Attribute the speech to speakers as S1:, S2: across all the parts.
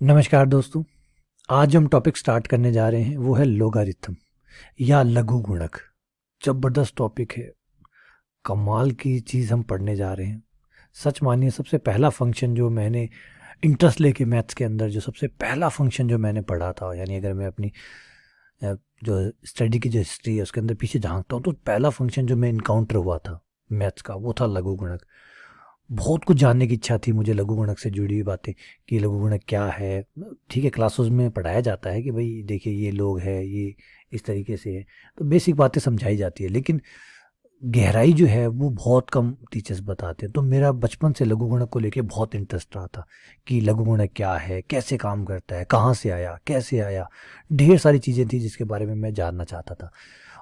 S1: नमस्कार दोस्तों। आज हम टॉपिक स्टार्ट करने जा रहे हैं वो है लोगारिथम या लघु गुणक। जबरदस्त टॉपिक है, कमाल की चीज़ हम पढ़ने जा रहे हैं। सच मानिए, सबसे पहला फंक्शन जो मैंने इंटरेस्ट लेके मैथ्स के अंदर जो सबसे पहला फंक्शन जो मैंने पढ़ा था, यानी अगर मैं अपनी जो स्टडी की जो हिस्ट्री है उसके अंदर पीछे झांकता हूँ तो पहला फंक्शन जो मैं इनकाउंटर हुआ था मैथ्स का वो था लघु गुणक। बहुत कुछ जानने की इच्छा थी मुझे लघु गुणक से जुड़ी हुई बातें कि लघु गुणक क्या है। ठीक है, क्लासेस में पढ़ाया जाता है कि भाई देखिए ये लोग है, ये इस तरीके से है, तो बेसिक बातें समझाई जाती है, लेकिन गहराई जो है वो बहुत कम टीचर्स बताते हैं। तो मेरा बचपन से लघु गुणक को लेके बहुत इंटरेस्ट रहा था कि लघु गुणक क्या है, कैसे काम करता है, कहाँ से आया, कैसे आया। ढेर सारी चीज़ें थी जिसके बारे में मैं जानना चाहता था,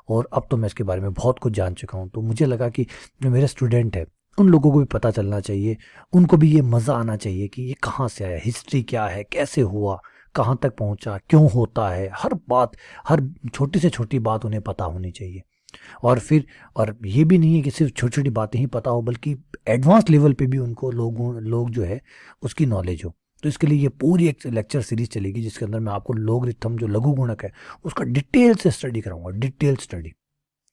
S1: और अब तो मैं इसके बारे में बहुत कुछ जान चुका हूँ। तो मुझे लगा कि जो मेरे स्टूडेंट है उन लोगों को भी पता चलना चाहिए, उनको भी ये मज़ा आना चाहिए कि ये कहाँ से आया, हिस्ट्री क्या है, कैसे हुआ, कहाँ तक पहुँचा, क्यों होता है, हर बात, हर छोटी से छोटी बात उन्हें पता होनी चाहिए। और ये भी नहीं है कि सिर्फ छोटी छोटी बातें ही पता हो, बल्कि एडवांस लेवल पे भी उनको लोग जो है उसकी नॉलेज हो। तो इसके लिए ये पूरी एक लेक्चर सीरीज चलेगी जिसके अंदर मैं आपको लोगरिथम जो लघु गुणक है उसका डिटेल से स्टडी कराऊंगा। डिटेल स्टडी,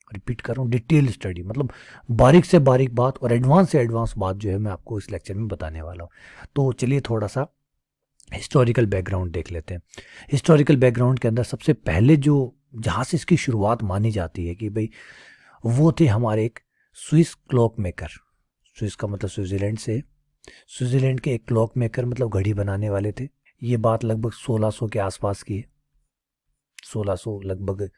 S1: रिपीट कर रहा हूँ, डिटेल स्टडी, मतलब बारीक से बारीक बात और एडवांस से एडवांस बात जो है मैं आपको इस लेक्चर में बताने वाला हूँ। तो चलिए थोड़ा सा हिस्टोरिकल बैकग्राउंड देख लेते हैं। हिस्टोरिकल बैकग्राउंड के अंदर सबसे पहले जो जहाँ से इसकी शुरुआत मानी जाती है कि भाई वो थे हमारे एक स्विस क्लॉक मेकर। स्विस का मतलब स्विट्जरलैंड से, स्विट्जरलैंड के एक क्लॉक मेकर मतलब घड़ी बनाने वाले थे। ये बात लगभग 1600 के आसपास की है, 1600 लगभग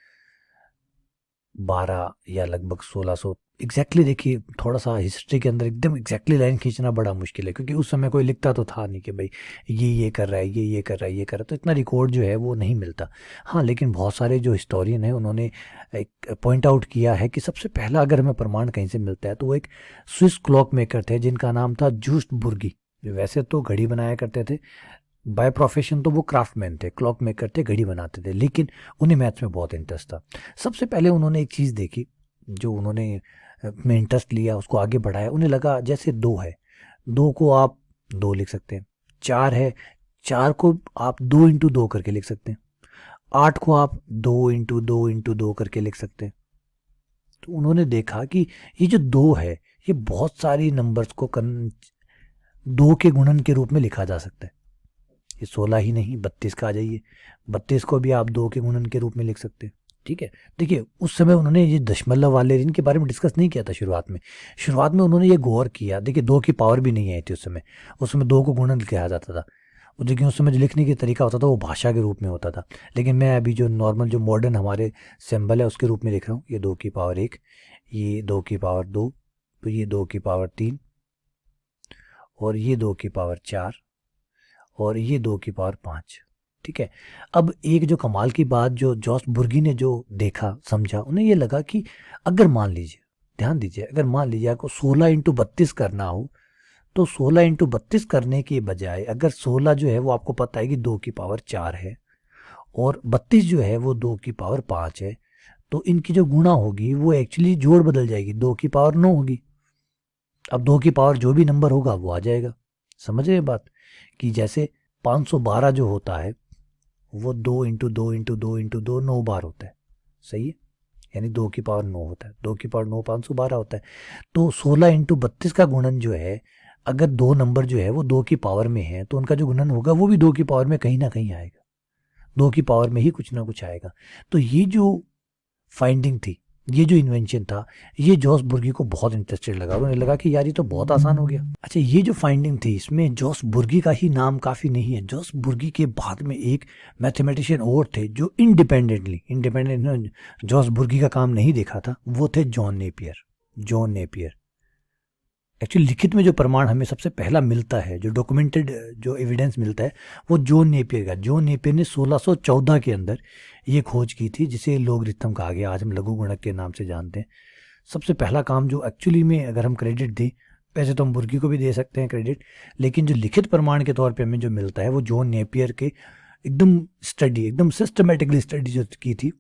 S1: 12 या लगभग 1600 एग्जैक्टली। देखिए थोड़ा सा हिस्ट्री के अंदर एकदम एग्जैक्टली लाइन खींचना बड़ा मुश्किल है, क्योंकि उस समय कोई लिखता तो था नहीं कि भाई ये कर रहा है, ये कर रहा है, ये कर रहा है, तो इतना रिकॉर्ड जो है वो नहीं मिलता। हाँ, लेकिन बहुत सारे जो हिस्टोरियन हैं उन्होंने एक पॉइंट आउट किया है कि सबसे पहला अगर हमें प्रमाण कहीं से मिलता है तो वो एक स्विस क्लॉक मेकर थे जिनका नाम था जूस्ट बुर्गी। जो वैसे तो घड़ी बनाया करते थे, बाय प्रोफेशन तो वो क्राफ्टमैन थे, क्लॉक मेकर थे, घड़ी बनाते थे, लेकिन उन्हें मैथ्स में बहुत इंटरेस्ट था। सबसे पहले उन्होंने एक चीज़ देखी, जो उन्होंने में इंटरेस्ट लिया, उसको आगे बढ़ाया। उन्हें लगा जैसे दो है, दो को आप दो लिख सकते हैं, चार है, चार को आप दो इंटू दो करके लिख सकते हैं, आठ को आप दो इंटू दो करके लिख सकते हैं। तो उन्होंने देखा कि ये जो दो है ये बहुत सारी नंबर्स को दो के गुणन के रूप में लिखा जा सकता है। ये 16 ही नहीं, 32 का आ जाइए, 32 को भी आप दो के गुणन के रूप में लिख सकते हैं। ठीक है, देखिए उस समय उन्होंने ये दशमलव वाले इनके बारे में डिस्कस नहीं किया था शुरुआत में उन्होंने ये गौर किया। देखिए दो की पावर भी नहीं आई थी उस समय दो को गुणन किया जाता था। और देखिए उस समय जो लिखने की तरीका होता था वो भाषा के रूप में होता था, लेकिन मैं अभी जो नॉर्मल जो मॉडर्न हमारे सिंबल है उसके रूप में लिख रहा हूँ। ये दो की पावर एक, ये दो की पावर दो, तो ये दो की पावर तीन, और ये दो की पावर चार, और ये दो की पावर पाँच। ठीक है, अब एक जो कमाल की बात जो जॉस बुर्गी ने जो देखा समझा, उन्हें ये लगा कि अगर मान लीजिए, ध्यान दीजिए, अगर मान लीजिए आपको 16 × 32 करना हो, तो 16 × 32 करने के बजाय अगर 16 जो है वो आपको पता है कि दो की पावर चार है, और 32 जो है वो दो की पावर पाँच है, तो इनकी जो गुणा होगी वो एक्चुअली जोड़ बदल जाएगी, दो की पावर 9 होगी। अब दो की पावर जो भी नंबर होगा वो आ जाएगा। समझ रहे हैं बात, कि जैसे 512 जो होता है वो दो इंटू दो इंटू दो इंटू दो 9 बार होता है। सही है, यानी दो की पावर 9 होता है, दो की पावर 9 512 होता है। तो 16 × 32 का गुणन जो है, अगर दो नंबर जो है वो दो की पावर में है तो उनका जो गुणन होगा वो भी दो की पावर में कहीं ना कहीं आएगा, दो की पावर में ही कुछ ना कुछ आएगा। तो ये जो फाइंडिंग थी, ये जो इन्वेंशन था, ये जॉस बुर्गी को बहुत इंटरेस्टेड लगा। उन्हें लगा कि यार ये तो बहुत आसान हो गया। अच्छा, ये जो फाइंडिंग थी इसमें जॉस बुर्गी का ही नाम काफ़ी नहीं है। जॉस बुर्गी के बाद में एक मैथमेटिशियन और थे जो इंडिपेंडेंट जॉस बुर्गी का काम नहीं देखा था, वो थे जॉन नेपियर। एक्चुअली लिखित में जो प्रमाण हमें सबसे पहला मिलता है, जो डॉक्यूमेंटेड जो एविडेंस मिलता है, वो जॉन नेपियर का। जॉन नेपियर ने 1614 के अंदर ये खोज की थी जिसे लोगरिथम कहा गया, आज हम लघु गुणक के नाम से जानते हैं। सबसे पहला काम जो एक्चुअली में अगर हम क्रेडिट दें, वैसे तो हम बुर्गी को भी दे सकते हैं क्रेडिट, लेकिन जो लिखित प्रमाण के तौर पे हमें जो मिलता है वो जॉन नेपियर के एकदम सिस्टमेटिकली स्टडी जो की थी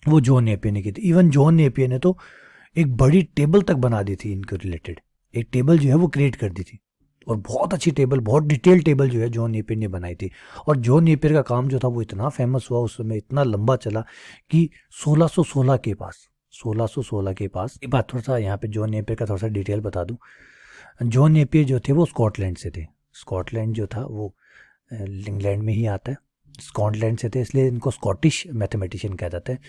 S1: वो जॉन नेपियर ने की थी। इवन जॉन नेपियर ने तो एक बड़ी टेबल तक बना दी थी इनके रिलेटेड, एक टेबल जो है वो क्रिएट कर दी थी। और बहुत अच्छी टेबल, बहुत डिटेल टेबल जो है जॉन नेपियर ने बनाई थी। और जॉन नेपियर का काम जो था वो इतना फेमस हुआ उस समय, इतना लंबा चला कि 1616 के पास, 1616 के पास, एक बात थोड़ा सा यहाँ पे जॉन नेपियर का थोड़ा सा डिटेल बता दूं। जॉन नेपियर जो थे वो स्कॉटलैंड से थे। स्कॉटलैंड जो था वो इंग्लैंड में ही आता है। स्कॉटलैंड से थे इसलिए इनको स्कॉटिश मैथमेटिशियन कहा जाता है।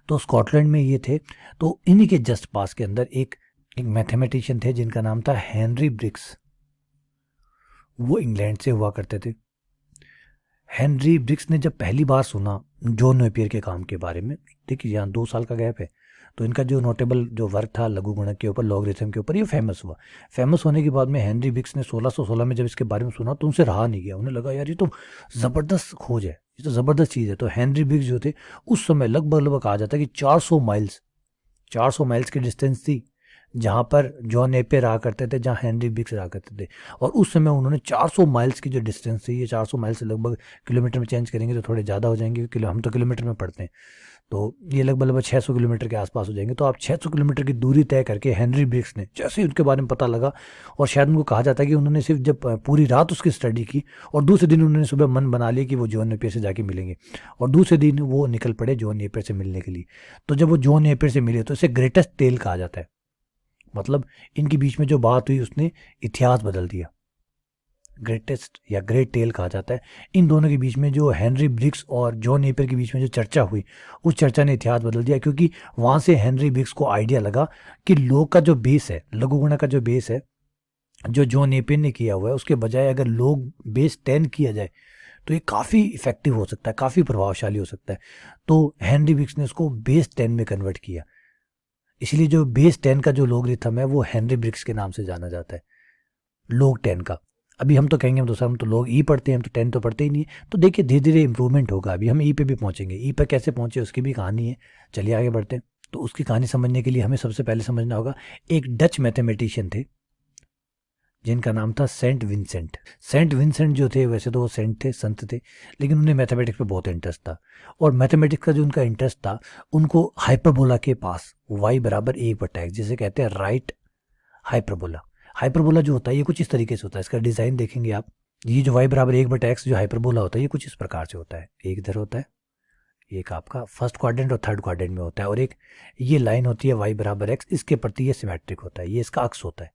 S1: तो स्कॉटलैंड में ये थे। तो इन्हीं के जस्ट पास के अंदर एक मैथमेटिशियन थे जिनका नाम था हेनरी ब्रिग्स। वो इंग्लैंड से हुआ करते थे। हेनरी ब्रिग्स ने जब पहली बार सुना जॉन नेपियर के काम के बारे में, देखिए यहाँ 2 साल का गैप है, तो इनका जो नोटेबल जो वर्क था लघु गुणक के ऊपर, लॉगरिथम के ऊपर, ये फेमस हुआ। फेमस होने के बाद में हेनरी ब्रिग्स ने 1616 में जब इसके बारे में सुना तो उनसे रहा नहीं गया। उन्हें लगा यार ये तो ज़बरदस्त खोज है, ये तो ज़बरदस्त चीज़ है। तो हेनरी ब्रिग्स जो थे उस समय लगभग कहा जाता है कि 400 माइल्स की डिस्टेंस थी जहाँ पर जॉन नेपियर रहा करते थे, जहाँ हेनरी ब्रिग्स रहा करते थे। और उस समय उन्होंने 400 माइल्स की जो डिस्टेंस थी, ये 400 माइल से लगभग किलोमीटर में चेंज करेंगे तो थोड़े ज़्यादा हो जाएंगे, हम तो किलोमीटर में पढ़ते हैं, तो ये लगभग 600 किलोमीटर के आसपास हो जाएंगे। तो आप 600 किलोमीटर की दूरी तय करके हेनरी ब्रिग्स ने, जैसे ही उनके बारे में पता लगा, और शायद उनको कहा जाता है कि उन्होंने सिर्फ जब पूरी रात उसकी स्टडी की और दूसरे दिन उन्होंने सुबह मन बना लिया कि वो जॉन नेपियर से जाके मिलेंगे, और दूसरे दिन वो निकल पड़े जॉन नेपियर से मिलने के लिए। तो जब वो जॉन नेपियर से मिले तो इसे ग्रेटेस्ट टेल कहा जाता है। मतलब इनके बीच में जो बात हुई उसने इतिहास बदल दिया। ग्रेटेस्ट या ग्रेट टेल कहा जाता है। इन दोनों के बीच में जो हेनरी ब्रिग्स और जॉन नेपियर के बीच में जो चर्चा हुई, उस चर्चा ने इतिहास बदल दिया, क्योंकि वहाँ से हेनरी ब्रिग्स को आइडिया लगा कि लोग का जो बेस है, लघु गुणक का जो बेस है, जो जॉन नेपियर ने किया हुआ है, उसके बजाय अगर लोग बेस 10 किया जाए तो ये काफ़ी इफेक्टिव हो सकता है, काफ़ी प्रभावशाली हो सकता है। तो हेनरी ब्रिग्स ने उसको बेस 10 में कन्वर्ट किया। इसलिए जो बेस 10 का जो लॉगरिथम है वो हेनरी ब्रिग्स के नाम से जाना जाता है, log 10 का। अभी हम तो कहेंगे हम तो log ई पढ़ते हैं, हम तो 10 तो पढ़ते ही नहीं है। तो देखिए धीरे धीरे इंप्रूवमेंट होगा, अभी हम ई पे भी पहुंचेंगे। ई पर कैसे पहुंचे उसकी भी कहानी है, चलिए आगे बढ़ते हैं। तो उसकी कहानी समझने के लिए हमें सबसे पहले समझना होगा, एक डच मैथमेटिशियन थे जिनका नाम था सेंट विंसेंट। सेंट विंसेंट जो थे वैसे तो वो सेंट थे, संत थे, लेकिन उन्हें मैथमेटिक्स पे बहुत इंटरेस्ट था। और मैथमेटिक्स का जो उनका इंटरेस्ट था, उनको हाइपरबोला के पास y बराबर 1/x, जिसे कहते हैं राइट हाइपरबोला। हाइपरबोला जो होता है ये कुछ इस तरीके से होता है, इसका डिज़ाइन देखेंगे आप। ये जो y बराबर 1/x जो हाइपरबोला होता है, ये कुछ इस प्रकार से होता है। एक इधर होता है, एक आपका फर्स्ट क्वाड्रेंट और थर्ड क्वाड्रेंट में होता है, और एक ये लाइन होती है y बराबर x, इसके प्रति ये सिमेट्रिक होता है, ये इसका अक्ष होता है।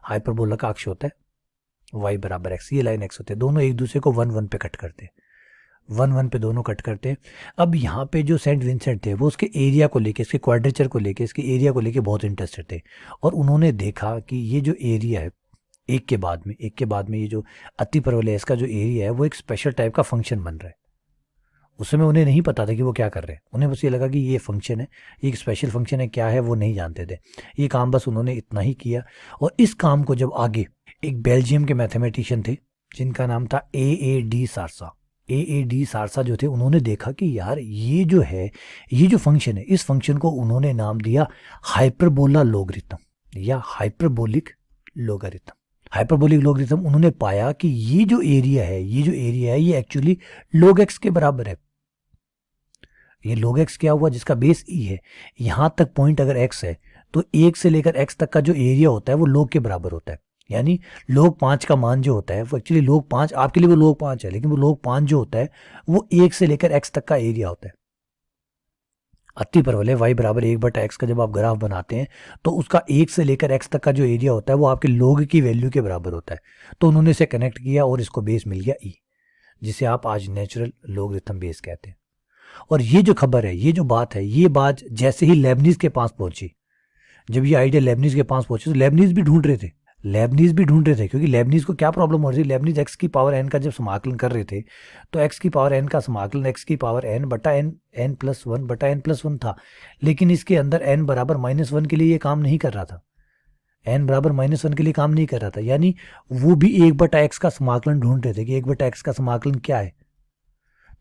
S1: हाइपरबोला का अक्ष होता है y बराबर x, ये लाइन x होते हैं। दोनों एक दूसरे को 1 1 पे कट करते हैं, 1 1 पे दोनों कट करते हैं। अब यहाँ पे जो सेंट विंसेंट थे वो उसके एरिया को लेके, इसके क्वाड्रेचर को लेके, इसके एरिया को लेके बहुत इंटरेस्टेड थे। और उन्होंने देखा कि ये जो एरिया है, एक के बाद में ये जो अति परवलय है, इसका जो एरिया है वो एक स्पेशल टाइप का फंक्शन बन रहा है। उस समय उन्हें नहीं पता था कि वो क्या कर रहे हैं, उन्हें बस ये लगा कि ये फंक्शन है, ये एक स्पेशल फंक्शन है, क्या है वो नहीं जानते थे। ये काम बस उन्होंने इतना ही किया। और इस काम को जब आगे एक बेल्जियम के मैथमेटिशियन थे जिनका नाम था AAD सारसा, AAD सारसा जो थे, उन्होंने देखा कि यार ये जो है, ये जो फंक्शन है, इस फंक्शन को उन्होंने नाम दिया हाइपरबोला लॉगरिथम या हाइपरबोलिक लॉगरिथम। हाइपरबोलिक लॉगरिथम उन्होंने पाया कि ये जो एरिया है, ये एक्चुअली log x के बराबर है। ये log x क्या हुआ, जिसका बेस e है, यहां तक पॉइंट अगर x है तो 1 से लेकर x तक का जो एरिया होता है वो log के बराबर होता है। यानी log 5 का मान जो होता है वो एक्चुअली log 5, आपके लिए वो log 5 है, लेकिन वो log 5 जो होता है वो 1 से लेकर x तक का एरिया होता है। अति परवलय y बराबर 1/x का जब आप ग्राफ बनाते हैं तो उसका 1 से लेकर x तक का जो एरिया होता है वो आपके log की वैल्यू के बराबर होता है। तो उन्होंने इसे कनेक्ट किया और इसको बेस मिल गया e, जिसे आप आज नेचुरल लॉगरिथम बेस कहते हैं। और ये जो खबर है, ये जो बात है, ये बात जैसे ही लेबनीज के पास पहुंची, जब ये आइडिया लेबनीज के पास पहुंची तो लेबनीज भी ढूंढ रहे थे, क्योंकि लेबनीज को क्या प्रॉब्लम हो रही थी। लेबनीज x की पावर n का जब समाकलन कर रहे थे तो x की पावर n का समाकलन x की पावर n बटा n प्लस 1 बटा n प्लस 1 था, लेकिन इसके अंदर n बराबर -1 के लिए ये काम नहीं कर रहा था, n बराबर -1 के लिए काम नहीं कर रहा था। यानी वो भी 1/x का समाकलन ढूंढ रहे थे कि 1/x का समाकलन क्या है।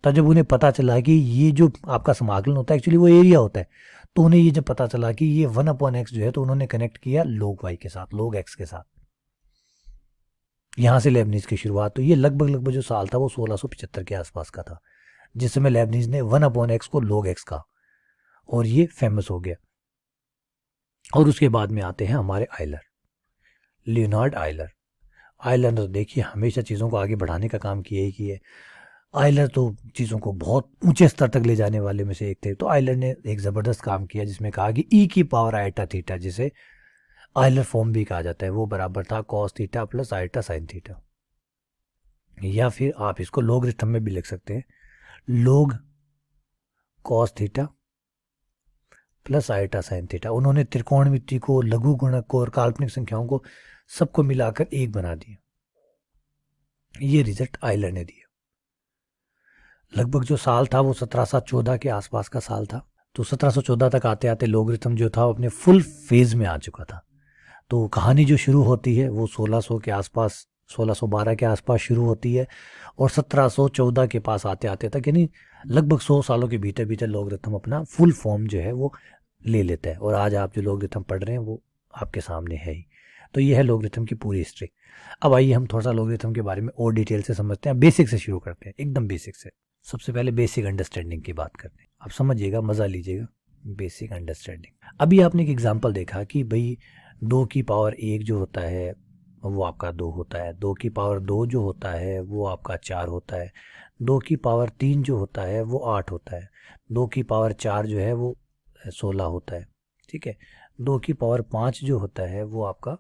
S1: तब जब उन्हें पता चला कि ये जो आपका समाकलन होता है एक्चुअली वो एरिया होता है, तो उन्हें ये जब पता चला कि ये 1/x जो है, तो उन्होंने कनेक्ट किया log y के साथ, log x के साथ। यहां से लेबनीज की शुरुआत। तो ये लगभग जो साल था वो 1675 के आसपास का था, जिस समय लेबनीज ने 1/x को log x कहा और ये फेमस हो गया। और उसके बाद में आते हैं हमारे आयलर, लियोनार्ड आयलर। आयलर ने तो देखिए हमेशा चीज़ों को आगे बढ़ाने का काम किया ही किया है। आयलर तो चीज़ों को बहुत ऊंचे स्तर तक ले जाने वाले में से एक थे। तो आयलर ने एक ज़बरदस्त काम किया जिसमें कहा कि ई की पावर आयटा थीटा, जिसे आयलर फॉर्म भी कहा जाता है, वो बराबर था cos theta plus eta sine theta. या फिर आप इसको लोगरिथम में भी लिख सकते हैं, लोग cos theta plus eta sine theta. उन्होंने त्रिकोणमिति को, लघु गुणक को और काल्पनिक संख्याओं को सबको मिलाकर एक बना दिया। ये रिजल्ट आयलर ने दिया। लगभग जो साल था वो 1714 के आसपास का साल था। तो 1714 तक आते आते लोगरिथम जो था वो अपने फुल फेज में आ चुका था। तो कहानी जो शुरू होती है वो 1600 के आसपास, 1612 के आसपास शुरू होती है और 1714 के पास आते आते तक, यानी लगभग 100 सालों के भीतर भीतर लोगरिथम अपना फुल फॉर्म जो है वो ले लेता है। और आज आप जो लोगरिथम पढ़ रहे हैं वो आपके सामने है ही। तो ये है लोगरिथम की पूरी हिस्ट्री। अब आइए हम थोड़ा सा लोगरिथम के बारे में और डिटेल से समझते हैं। बेसिक से शुरू करते हैं, एकदम बेसिक से। सबसे पहले बेसिक अंडरस्टैंडिंग की बात करते हैं। आप समझिएगा, मज़ा लीजिएगा। बेसिक अंडरस्टैंडिंग, अभी आपने एक एग्जांपल देखा कि भाई 2 की पावर 1 जो होता है वो आपका 2 होता है, 2 की पावर 2 जो होता है वो आपका 4 होता है, 2 की पावर 3 जो होता है वो 8 होता है, 2 की पावर 4 जो है वो 16 होता है, ठीक है। 2 की पावर 5 जो होता है वो आपका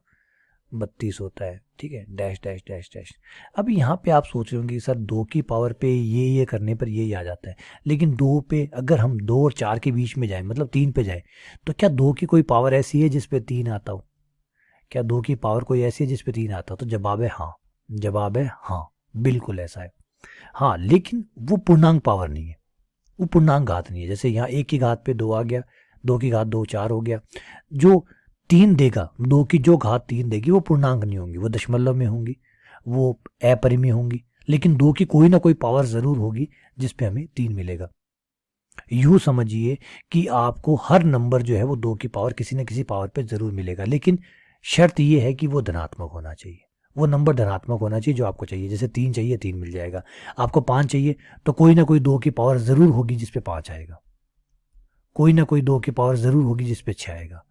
S1: 32 होता है, ठीक है। Dash dash dash dash. अब यहाँ पे आप सोच रहे होंगे सर 2 की पावर पे ये करने पर ये आ जाता है, लेकिन 2 पे अगर हम 2 और 4 के बीच में जाएं, मतलब 3 पे जाएं, तो क्या 2 की कोई पावर ऐसी है जिस पे 3 आता हो? क्या 2 की पावर कोई ऐसी है जिस पे 3 आता हो? तो जवाब है हाँ। जवाब है हाँ, बिल्कुल ऐसा है। हाँ, लेकिन वो पूर्णांक पावर नहीं है, वो पूर्णांक घात नहीं है। जैसे यहाँ 1 की घात पे 2 आ गया, 2 की घात 2 4 हो गया। जो 3 देगा, 2 की जो घात 3 देगी वो पूर्णांक नहीं होंगी, वो दशमलव में होंगी, वो अपरिमेय होंगी। लेकिन 2 की कोई ना कोई पावर ज़रूर होगी जिस पे हमें 3 मिलेगा। यूँ समझिए कि आपको हर नंबर जो है वो 2 की पावर किसी न किसी पावर पे ज़रूर मिलेगा, लेकिन शर्त ये है कि वो धनात्मक होना चाहिए। वो नंबर धनात्मक होना चाहिए जो आपको चाहिए। जैसे 3 चाहिए, 3 मिल जाएगा। आपको 5 चाहिए तो कोई ना कोई 2 की पावर ज़रूर होगी जिस पे 5 आएगा, कोई ना कोई 2 की पावर ज़रूर होगी जिस पे 6 आएगा,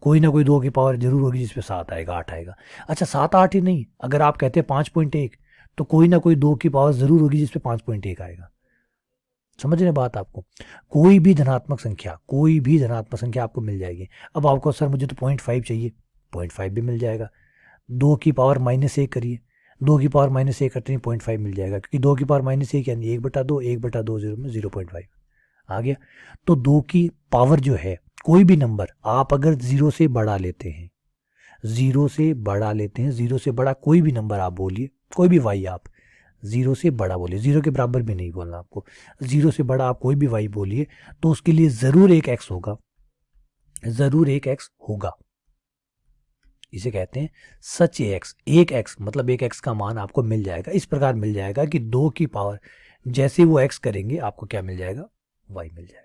S1: कोई ना कोई 2 की पावर जरूर होगी जिस पे 7 आएगा, 8 आएगा। अच्छा, 7 8 ही नहीं, अगर आप कहते हैं 5.1 तो कोई ना कोई 2 की पावर ज़रूर होगी जिस पे 5.1 आएगा। समझ रहे बात आपको? कोई भी धनात्मक संख्या, कोई भी धनात्मक संख्या आपको मिल जाएगी। अब आपको सर मुझे तो 0.5 चाहिए, 0.5 भी मिल जाएगा। 2 की पावर -1 करिए, 2 की पावर -1 करते ही 0.5 मिल जाएगा, क्योंकि 2 की पावर -1 यानी 1/2, 1/2 0 में 0.5 आ गया। तो 2 की पावर जो है, कोई भी नंबर आप अगर 0 से बढ़ा लेते हैं, 0 से बढ़ा लेते हैं, 0 से बड़ा कोई भी नंबर आप बोलिए, कोई भी वाई आप 0 से बड़ा बोलिए, 0 के बराबर भी नहीं बोलना आपको, 0 से बड़ा आप कोई भी वाई बोलिए, तो उसके लिए ज़रूर एक एक्स होगा, ज़रूर एक एक्स होगा। इसे कहते हैं सच एक्स। एक एक्स मतलब एक एक्स का मान आपको मिल जाएगा, इस प्रकार मिल जाएगा कि 2 की पावर जैसे वो एक्स करेंगे आपको क्या मिल जाएगा? वाई मिल जाएगा।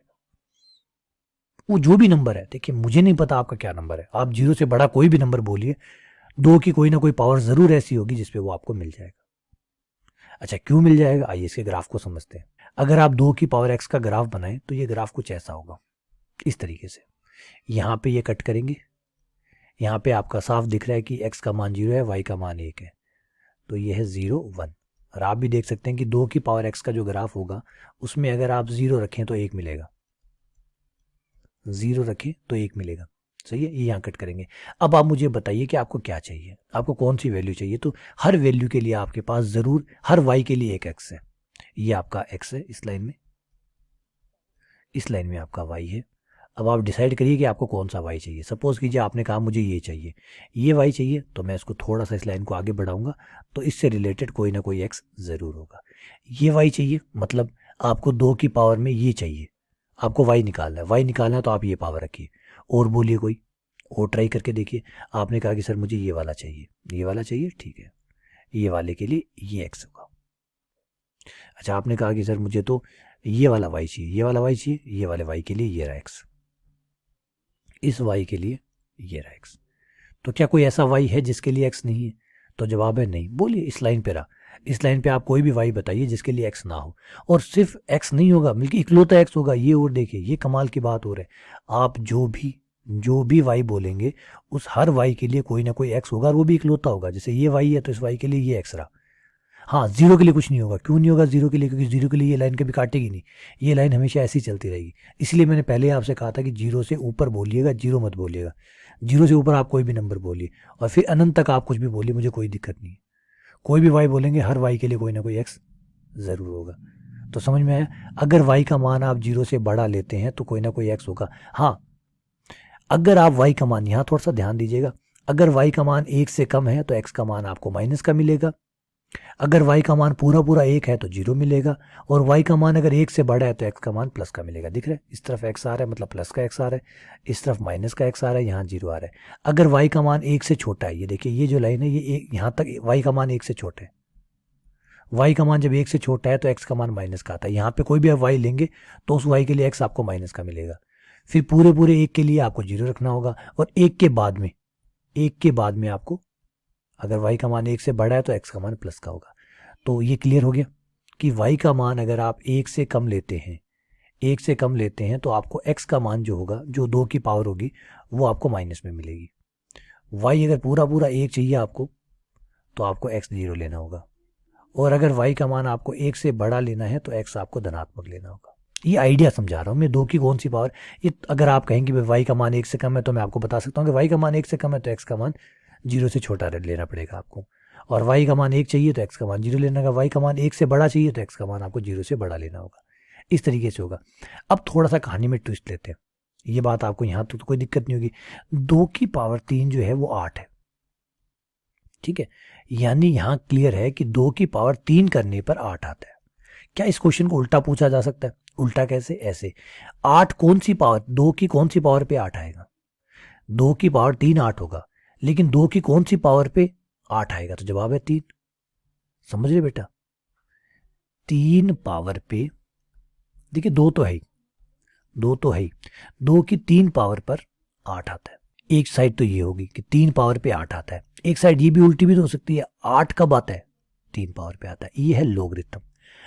S1: वो जो भी नंबर है, देखिए मुझे नहीं पता आपका क्या नंबर है, आप 0 से बड़ा कोई भी नंबर बोलिए, 2 की कोई ना कोई पावर ज़रूर ऐसी होगी जिसपे वो आपको मिल जाएगा। अच्छा, क्यों मिल जाएगा? आइए इसके ग्राफ को समझते हैं। अगर आप 2 की पावर x का ग्राफ बनाएं तो ये ग्राफ कुछ ऐसा होगा, इस तरीके से। यहाँ पे ये कट करेंगे, यहाँ पे आपका साफ दिख रहा है कि x का मान 0 है, y का मान 1 है, तो ये है 0 1। और आप भी देख सकते हैं कि 2 की पावर x का जो ग्राफ होगा उसमें अगर आप 0 रखें तो 1 मिलेगा, 0 रखें तो 1 मिलेगा। सही है, ये यहाँ कट करेंगे। अब आप मुझे बताइए कि आपको क्या चाहिए, आपको कौन सी वैल्यू चाहिए? तो हर वैल्यू के लिए आपके पास ज़रूर, हर y के लिए एक x है, ये आपका x है इस लाइन में, इस लाइन में आपका y है। अब आप डिसाइड करिए कि आपको कौन सा y चाहिए। सपोज कीजिए आपने कहा मुझे ये चाहिए, ये y चाहिए, तो मैं इसको थोड़ा सा इस लाइन को आगे बढ़ाऊंगा तो इससे रिलेटेड कोई ना कोई x ज़रूर होगा। ये y चाहिए मतलब आपको 2 की पावर में ये चाहिए, आपको y निकालना है, y निकालना है तो आप ये पावर रखिए। और बोलिए कोई और, ट्राई करके देखिए। आपने कहा कि सर मुझे ये वाला चाहिए, ये वाला चाहिए, ठीक है, ये वाले के लिए ये x होगा। अच्छा, आपने कहा कि सर मुझे तो ये वाला y चाहिए, ये वाला y चाहिए, ये वाले y के लिए ये रहा x, इस y के लिए ये रहा x। तो क्या कोई ऐसा y है जिसके लिए x नहीं है? तो जवाब है नहीं। बोलिए, इस लाइन पे रहा, इस लाइन पे आप कोई भी y बताइए जिसके लिए x ना हो। और सिर्फ x नहीं होगा बल्कि इकलौता x होगा ये। और देखिए ये कमाल की बात हो रही है, आप जो भी जो भी y बोलेंगे उस हर y के लिए कोई ना कोई x होगा और वो भी इकलौता होगा। जैसे ये y है तो इस y के लिए ये x रहा। हाँ, जीरो के लिए कुछ नहीं होगा। क्यों नहीं होगा जीरो के लिए? क्योंकि जीरो के लिए ये लाइन कभी काटेगी नहीं, ये लाइन हमेशा ऐसी चलती रहेगी। इसलिए मैंने पहले आपसे कहा था कि जीरो से ऊपर बोलिएगा, जीरो मत बोलिएगा। जीरो से ऊपर आप कोई भी नंबर बोलिए और फिर अनंत तक आप कुछ भी बोलिए, मुझे कोई दिक्कत नहीं है। कोई भी y बोलेंगे, हर y के लिए कोई ना कोई x ज़रूर होगा। तो समझ में आया? अगर y का मान आप जीरो से बड़ा लेते हैं तो कोई ना कोई x होगा। हाँ, अगर आप y का मान, यहाँ थोड़ा सा ध्यान दीजिएगा, अगर y का मान 1 से कम है तो x का मान आपको माइनस का मिलेगा। अगर y का मान पूरा पूरा 1 है तो 0 मिलेगा। और y का मान अगर 1 से बड़ा है तो x का मान प्लस का मिलेगा। दिख रहा है? इस तरफ x आ रहा है मतलब प्लस का x आ रहा है, इस तरफ माइनस का x आ रहा है, यहाँ 0 आ रहा है। अगर y का मान 1 से छोटा है, ये देखिए ये जो लाइन है ये यहाँ तक y का मान 1 से छोटा है। y का मान जब 1 से छोटा है तो x का मान माइनस का आता है। यहाँ पे कोई भी आप y लेंगे तो उस y के लिए x आपको माइनस का मिलेगा। फिर पूरे पूरे 1 के लिए आपको 0 रखना होगा और 1 के बाद में आपको, अगर y का मान 1 से बड़ा है तो x का मान प्लस का होगा। तो ये क्लियर हो गया कि y का मान अगर आप 1 से कम लेते हैं तो आपको x का मान जो होगा, जो 2 की पावर होगी, वो आपको माइनस में मिलेगी। y अगर पूरा पूरा 1 चाहिए आपको तो आपको x 0 लेना होगा। और अगर y का मान आपको 1 से बड़ा लेना है तो x आपको धनात्मक लेना होगा। ये आइडिया समझा रहा हूँ मैं, 2 की कौन सी पावर। ये अगर आप कहेंगे भाई y का मान 1 से कम है तो मैं आपको बता सकता हूँ कि y का मान 1 से कम है तो x का मान 0 से छोटा लेना पड़ेगा आपको। और y का मान 1 चाहिए तो x का मान 0 लेना होगा। y का मान 1 से बड़ा चाहिए तो x का मान आपको 0 से बड़ा लेना होगा। इस तरीके से होगा। अब थोड़ा सा कहानी में ट्विस्ट लेते हैं। ये बात आपको यहाँ तो कोई दिक्कत नहीं होगी। 2 की पावर 3 जो है वो 8 है, ठीक है। यानी यहाँ क्लियर है कि 2 की पावर 3 करने पर 8 आता है। क्या इस क्वेश्चन को उल्टा पूछा जा सकता है? उल्टा कैसे? ऐसे, 8 कौन सी पावर, 2 की कौन सी पावर पे 8 आएगा? 2 की पावर 3 8 होगा, लेकिन 2 की कौन सी पावर पे 8 आएगा? तो जवाब है 3। समझ रहे बेटा? 3 पावर पे, देखिए 2 तो है ही, 2 की 3 पावर पर 8 आता है। एक साइड तो ये होगी कि 3 पावर पे 8 आता है, एक साइड ये भी उल्टी भी तो हो सकती है, 8 कब आता है? 3 पावर पे आता है। ये है लोगरिथम।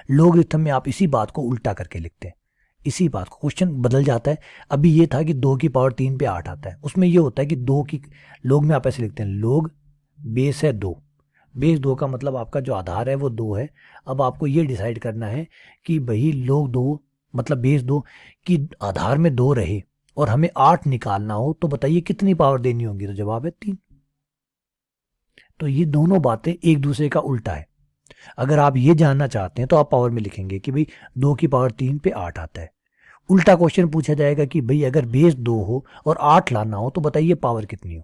S1: लोगरिथम में आप इसी बात को उल्टा करके लिखते हैं, इसी बात को, क्वेश्चन बदल जाता है। अभी ये था कि 2 की पावर 3 पे 8 आता है, उसमें ये होता है कि 2 की लोग में आप ऐसे लिखते हैं, लोग बेस है 2, बेस 2 का मतलब आपका जो आधार है वो 2 है। अब आपको ये डिसाइड करना है कि भाई लोग 2 मतलब बेस 2 की आधार में 2 रहे और हमें 8 निकालना हो तो बताइए कितनी पावर देनी होगी? तो जवाब है 3। तो ये दोनों बातें एक दूसरे का उल्टा है। अगर आप ये जानना चाहते हैं तो आप पावर में लिखेंगे कि भाई 2 की पावर 3 पे 8 आता है। उल्टा क्वेश्चन पूछा जाएगा कि भाई अगर बेस 2 हो और 8 लाना हो तो बताइए पावर कितनी हो।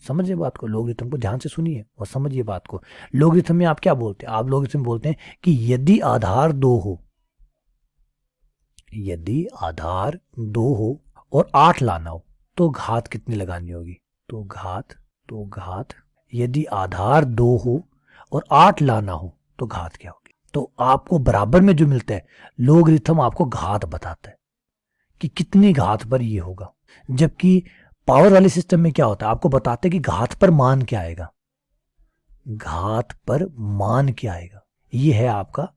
S1: समझिए बात को, लोगरिथम को ध्यान से सुनिए और समझिए बात को। लोगरिथम में आप क्या बोलते हैं? आप लोगरिथम में बोलते हैं कि यदि आधार 2 हो, यदि आधार 2 हो और 8 लाना हो तो घात कितनी लगानी होगी? तो घात यदि आधार 2 हो और 8 लाना हो तो घात क्या होगी? तो आपको बराबर में जो मिलता है, लोगरिथम आपको घात बताता है कि कितनी घात पर ये होगा। जबकि पावर वाले सिस्टम में क्या होता है? आपको बताते हैं कि घात पर मान क्या आएगा, घात पर मान क्या आएगा। ये है आपका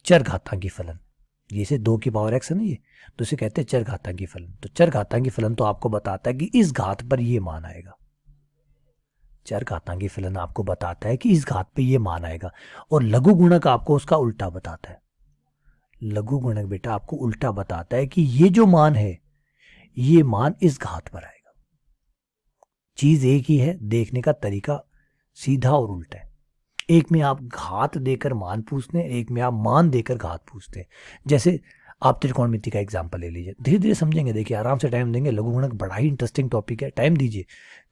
S1: चरघातांकी फलन। जैसे 2 की पावर x है ना, ये तो इसे कहते हैं चरघातांकी फलन। तो चरघातांकी फलन तो आपको बताता है कि इस घात पर ये मान आएगा। चरघातांकी फलन आपको बताता है कि इस घात पे ये मान आएगा। और लघु गुणक आपको उसका उल्टा बताता है। लघु गुणक बेटा आपको उल्टा बताता है कि ये जो मान है ये मान इस घात पर आएगा। चीज एक ही है, देखने का तरीका सीधा और उल्टा है। एक में आप घात देकर मान पूछते हैं, एक में आप मान देकर घात पूछते हैं। जैसे आप त्रिकोणमिति का एग्जांपल ले लीजिए, धीरे धीरे समझेंगे। देखिए आराम से टाइम देंगे। लघु गुणक बड़ा ही इंटरेस्टिंग टॉपिक है। टाइम दीजिए,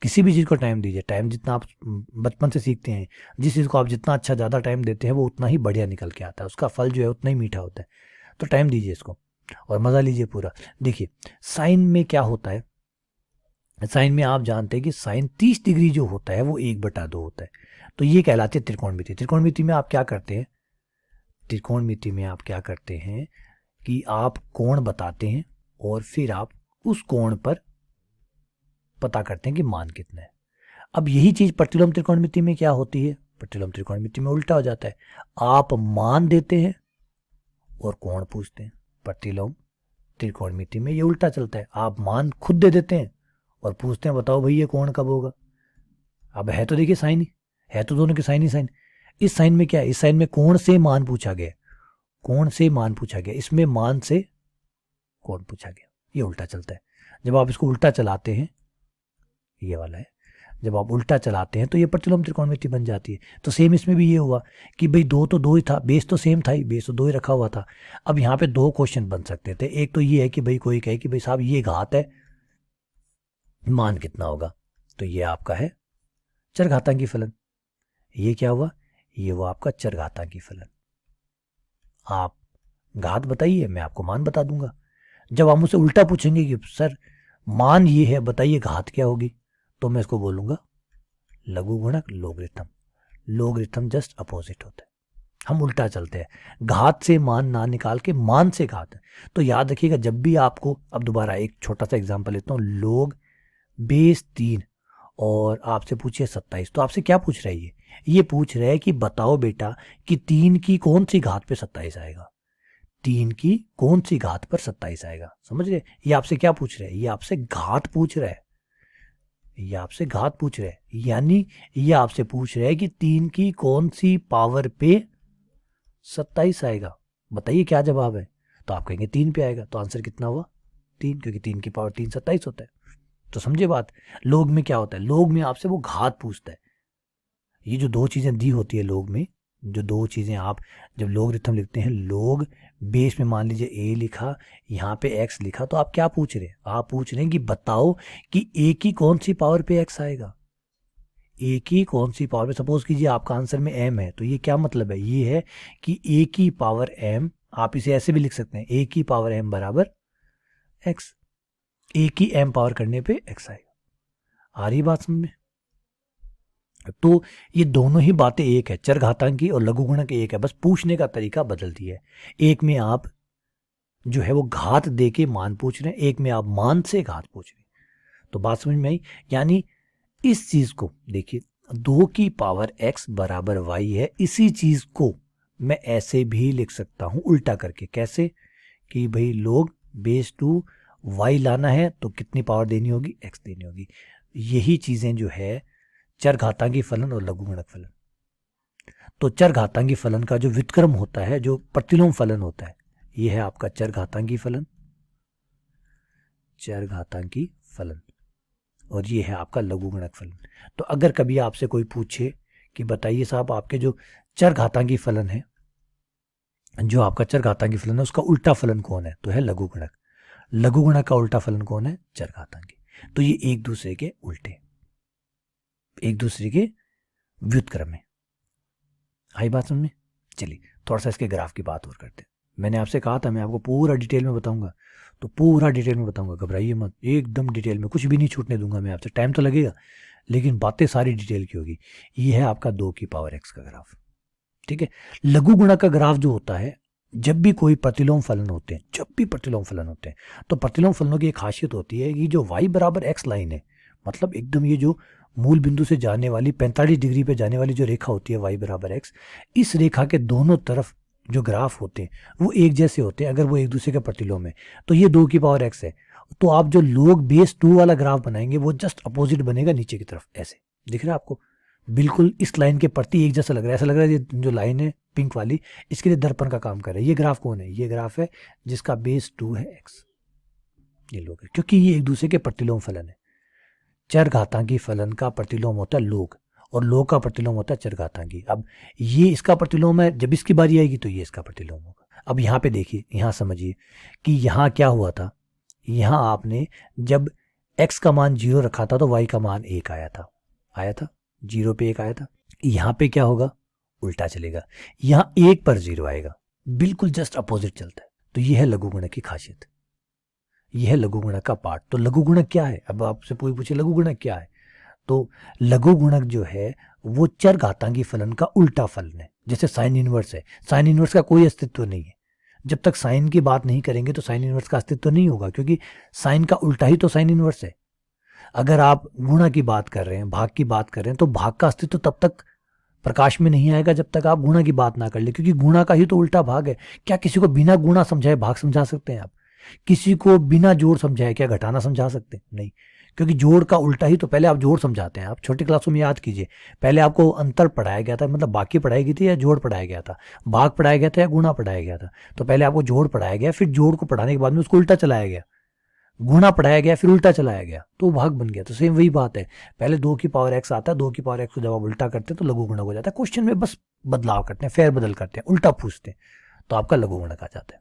S1: किसी भी चीज़ को टाइम दीजिए। टाइम जितना आप बचपन से सीखते हैं, जिस चीज़ को आप जितना अच्छा ज़्यादा टाइम देते हैं वो उतना ही बढ़िया निकल के आता है, उसका फल जो है उतना ही मीठा होता है। तो टाइम दीजिए इसको और मज़ा लीजिए पूरा। देखिए साइन में क्या होता है, साइन में आप जानते हैं कि साइन 30 डिग्री जो होता है वो 1/2 होता है। तो ये कहलाती है त्रिकोणमिति। त्रिकोणमिति में आप क्या करते हैं, त्रिकोणमिति में आप क्या करते हैं कि आप कोण बताते हैं और फिर आप उस कोण पर पता करते हैं कि मान कितना है। अब यही चीज प्रतिलोम त्रिकोणमिति में क्या होती है? प्रतिलोम त्रिकोणमिति में उल्टा हो जाता है। आप मान देते हैं और कोण पूछते हैं। प्रतिलोम त्रिकोणमिति में ये उल्टा चलता है। आप मान खुद दे देते हैं और पूछते हैं बताओ भाई ये कोण कब होगा। अब है तो देखिए साइन ही, है तो दोनों के साइन ही साइन। इस साइन में क्या है, इस साइन में कोण से मान पूछा गया, कोण से मान पूछा गया, इसमें मान से कोण पूछा गया। ये उल्टा चलता है। जब आप इसको उल्टा चलाते हैं, ये वाला है, जब आप उल्टा चलाते हैं तो ये प्रतिलोम त्रिकोणमिति बन जाती है। तो सेम इसमें भी ये हुआ कि भाई दो तो दो ही था, बेस तो सेम था ही, बेस तो दो ही रखा हुआ था। अब यहाँ पे दो क्वेश्चन बन सकते थे। एक तो ये है कि भाई कोई कहे कि भाई साहब ये घात है, मान कितना होगा, तो ये आपका है चरघातांकी फलन। ये क्या हुआ, ये वो आपका चरघातांकी फलन। आप घात बताइए, मैं आपको मान बता दूंगा। जब आप मुझसे उल्टा पूछेंगे कि सर मान ये है, बताइए घात क्या होगी, तो मैं इसको बोलूंगा लघु गुणक लोगरिथम। लोगरिथम जस्ट अपोजिट होता है, हम उल्टा चलते हैं। घात से मान ना निकाल के मान से घात। तो याद रखिएगा जब भी आपको, अब दोबारा एक छोटा सा एग्जांपल लेता हूँ, लोग बेस 3 और आपसे पूछिए 27, तो आपसे क्या पूछ रहा है, ये पूछ रहा है कि बताओ बेटा कि 3 की कौन सी घात पे 27 आएगा, 3 की कौन सी घात पर 27 आएगा। समझ रहे, ये आपसे क्या पूछ रहा है, ये आपसे घात पूछ रहा है, ये आपसे घात पूछ रहा है, यानी ये आपसे पूछ रहा है कि 3 की कौन सी पावर पे 27 आएगा, बताइए क्या जवाब है। तो आप कहेंगे 3 पे आएगा, तो आंसर कितना हुआ 3, क्योंकि 3 की पावर 3 27 होता है। तो समझे बात। लोग में क्या होता है, लोग में आपसे वो घात पूछता है। ये जो दो चीजें दी होती है लोग में, जो दो चीजें आप जब लोगरिथम लिखते हैं, लोग बेस में मान लीजिए a लिखा, यहाँ पे x लिखा, तो आप क्या पूछ रहे हैं, आप पूछ रहे हैं कि बताओ कि a की कौन सी पावर पे x आएगा, a की कौन सी पावर पे। सपोज कीजिए आपका आंसर में m है, तो ये क्या मतलब है, ये है कि a की पावर m, आप इसे ऐसे भी लिख सकते हैं, a की पावर m बराबर x, a की m पावर करने पे x आएगा। आ रही बात समझ में। तो ये दोनों ही बातें एक है, चरघातांकी और लघुगुणक एक है, बस पूछने का तरीका बदल दिया है। एक में आप जो है वो घात दे के मान पूछ रहे हैं, एक में आप मान से घात पूछ रहे हैं। तो बात समझ में आई। यानी इस चीज को देखिए, 2 की पावर x बराबर y है, इसी चीज को मैं ऐसे भी लिख सकता हूं उल्टा करके। कैसे कि भाई लोग बेस 2 y लाना है तो कितनी पावर देनी होगी, x देनी होगी। यही चीजें जो है चरघातांकी फलन और लघुगुणक फलन। तो चरघातांकी फलन का जो व्युत्क्रम होता है, जो प्रतिलोम फलन होता है, ये है आपका चरघातांकी फलन, चरघातांकी फलन, और ये है आपका लघुगुणक फलन। तो अगर कभी आपसे कोई पूछे कि बताइए साहब आपके जो चरघातांकी फलन है, जो आपका चरघातांकी फलन है उसका उल्टा फलन कौन है, तो है लघुगुणक। लघुगुणक का उल्टा फलन कौन है, चरघातांकी। तो ये एक दूसरे के उल्टे, एक दूसरे के व्युत्क्रम में। आई बात समझ में। चलिए थोड़ा सा इसके ग्राफ की बात और करते हैं। मैंने आपसे कहा था मैं आपको पूरा डिटेल में बताऊंगा, तो पूरा डिटेल में बताऊंगा, घबराइए मत, एकदम डिटेल में, कुछ भी नहीं छूटने दूंगा मैं आपसे। टाइम तो लगेगा लेकिन बातें सारी डिटेल की होगी। ये है आपका 2 की पावर x का ग्राफ, ठीक है। लघु गुणक का ग्राफ जो होता है, जब भी कोई प्रतिलोम फलन होते हैं, जब भी प्रतिलोम फलन होते हैं, तो प्रतिलोम फलनों की एक खासियत होती है कि जो y बराबर x लाइन है, मतलब एकदम ये जो मूल बिंदु से जाने वाली 45 डिग्री पे जाने वाली जो रेखा होती है y बराबर x, इस रेखा के दोनों तरफ जो ग्राफ होते हैं वो एक जैसे होते हैं। अगर वो एक दूसरे के प्रतिलोम है तो ये 2 की पावर x है। तो आप जो लोग बेस 2 वाला ग्राफ बनाएंगे वो जस्ट अपोजिट बनेगा, नीचे की तरफ ऐसे दिख रहा है आपको, बिल्कुल इस लाइन के प्रति एक जैसा लग रहा है। ऐसा लग रहा है ये जो लाइन है पिंक वाली, इसके लिए दर्पण का काम कर रहा है। ये ग्राफ कौन है, ये ग्राफ है जिसका बेस 2 है x। ये लोग है क्योंकि ये एक दूसरे के प्रतिलोम फलन है। चरघातांकी फलन का प्रतिलोम होता है लोग, और लोग का प्रतिलोम होता है चरघातांकी। अब ये इसका प्रतिलोम है, जब इसकी बारी आएगी तो ये इसका प्रतिलोम होगा। अब यहाँ पे देखिए, यहाँ समझिए कि यहाँ क्या हुआ था, यहाँ आपने जब x का मान 0 रखा था तो y का मान 1 आया था, 0 पे 1 आया था। यहाँ पे क्या होगा, उल्टा चलेगा, यहाँ 1 पर 0 आएगा, बिल्कुल जस्ट अपोजिट चलता है। तो ये है लघुगुणक की खासियत, यह है लघुगुणक का पार्ट। तो लघुगुणक क्या है, अब आपसे कोई पूछे लघुगुणक क्या है, तो लघुगुणक जो है वो चरघातांकी फलन का उल्टा फलन है। जैसे साइन इनवर्स है, साइन इनवर्स का कोई अस्तित्व नहीं है। जब तक साइन की बात नहीं करेंगे तो साइन इनवर्स का अस्तित्व नहीं होगा, क्योंकि साइन का उल्टा ही तो साइन इनवर्स है। अगर आप गुणा की बात कर रहे हैं, भाग की बात कर रहे हैं, तो भाग का अस्तित्व तब तक प्रकाश में नहीं आएगा जब तक आप गुणा की बात ना कर ले, क्योंकि गुणा का ही तो उल्टा भाग है। क्या किसी को बिना गुणा समझाए भाग समझा सकते हैं आप? किसी को बिना जोड़ समझाए क्या घटाना समझा सकते हैं? नहीं, क्योंकि जोड़ का उल्टा ही तो पहले आप जोड़ समझाते हैं। आप छोटी क्लासों में याद कीजिए, पहले आपको अंतर पढ़ाया गया था, मतलब बाकी पढ़ाई गई थी या जोड़ पढ़ाया गया था, भाग पढ़ाया गया था या गुणा पढ़ाया गया था। तो पहले आपको जोड़ पढ़ाया गया, फिर जोड़ को पढ़ाने के बाद में उसको उल्टा चलाया गया, गुणा पढ़ाया गया, फिर उल्टा चलाया गया, तो वो भाग बन गया। तो सेम वही बात है, पहले 2 की पावर x आता है, 2 की पावर x को जब आप उल्टा करते हैं तो लघु गुणक हो जाता है। क्वेश्चन में बस बदलाव करते हैं, फेर बदल करते हैं, उल्टा पूछते हैं, तो आपका लघु गुणक आ जाता है।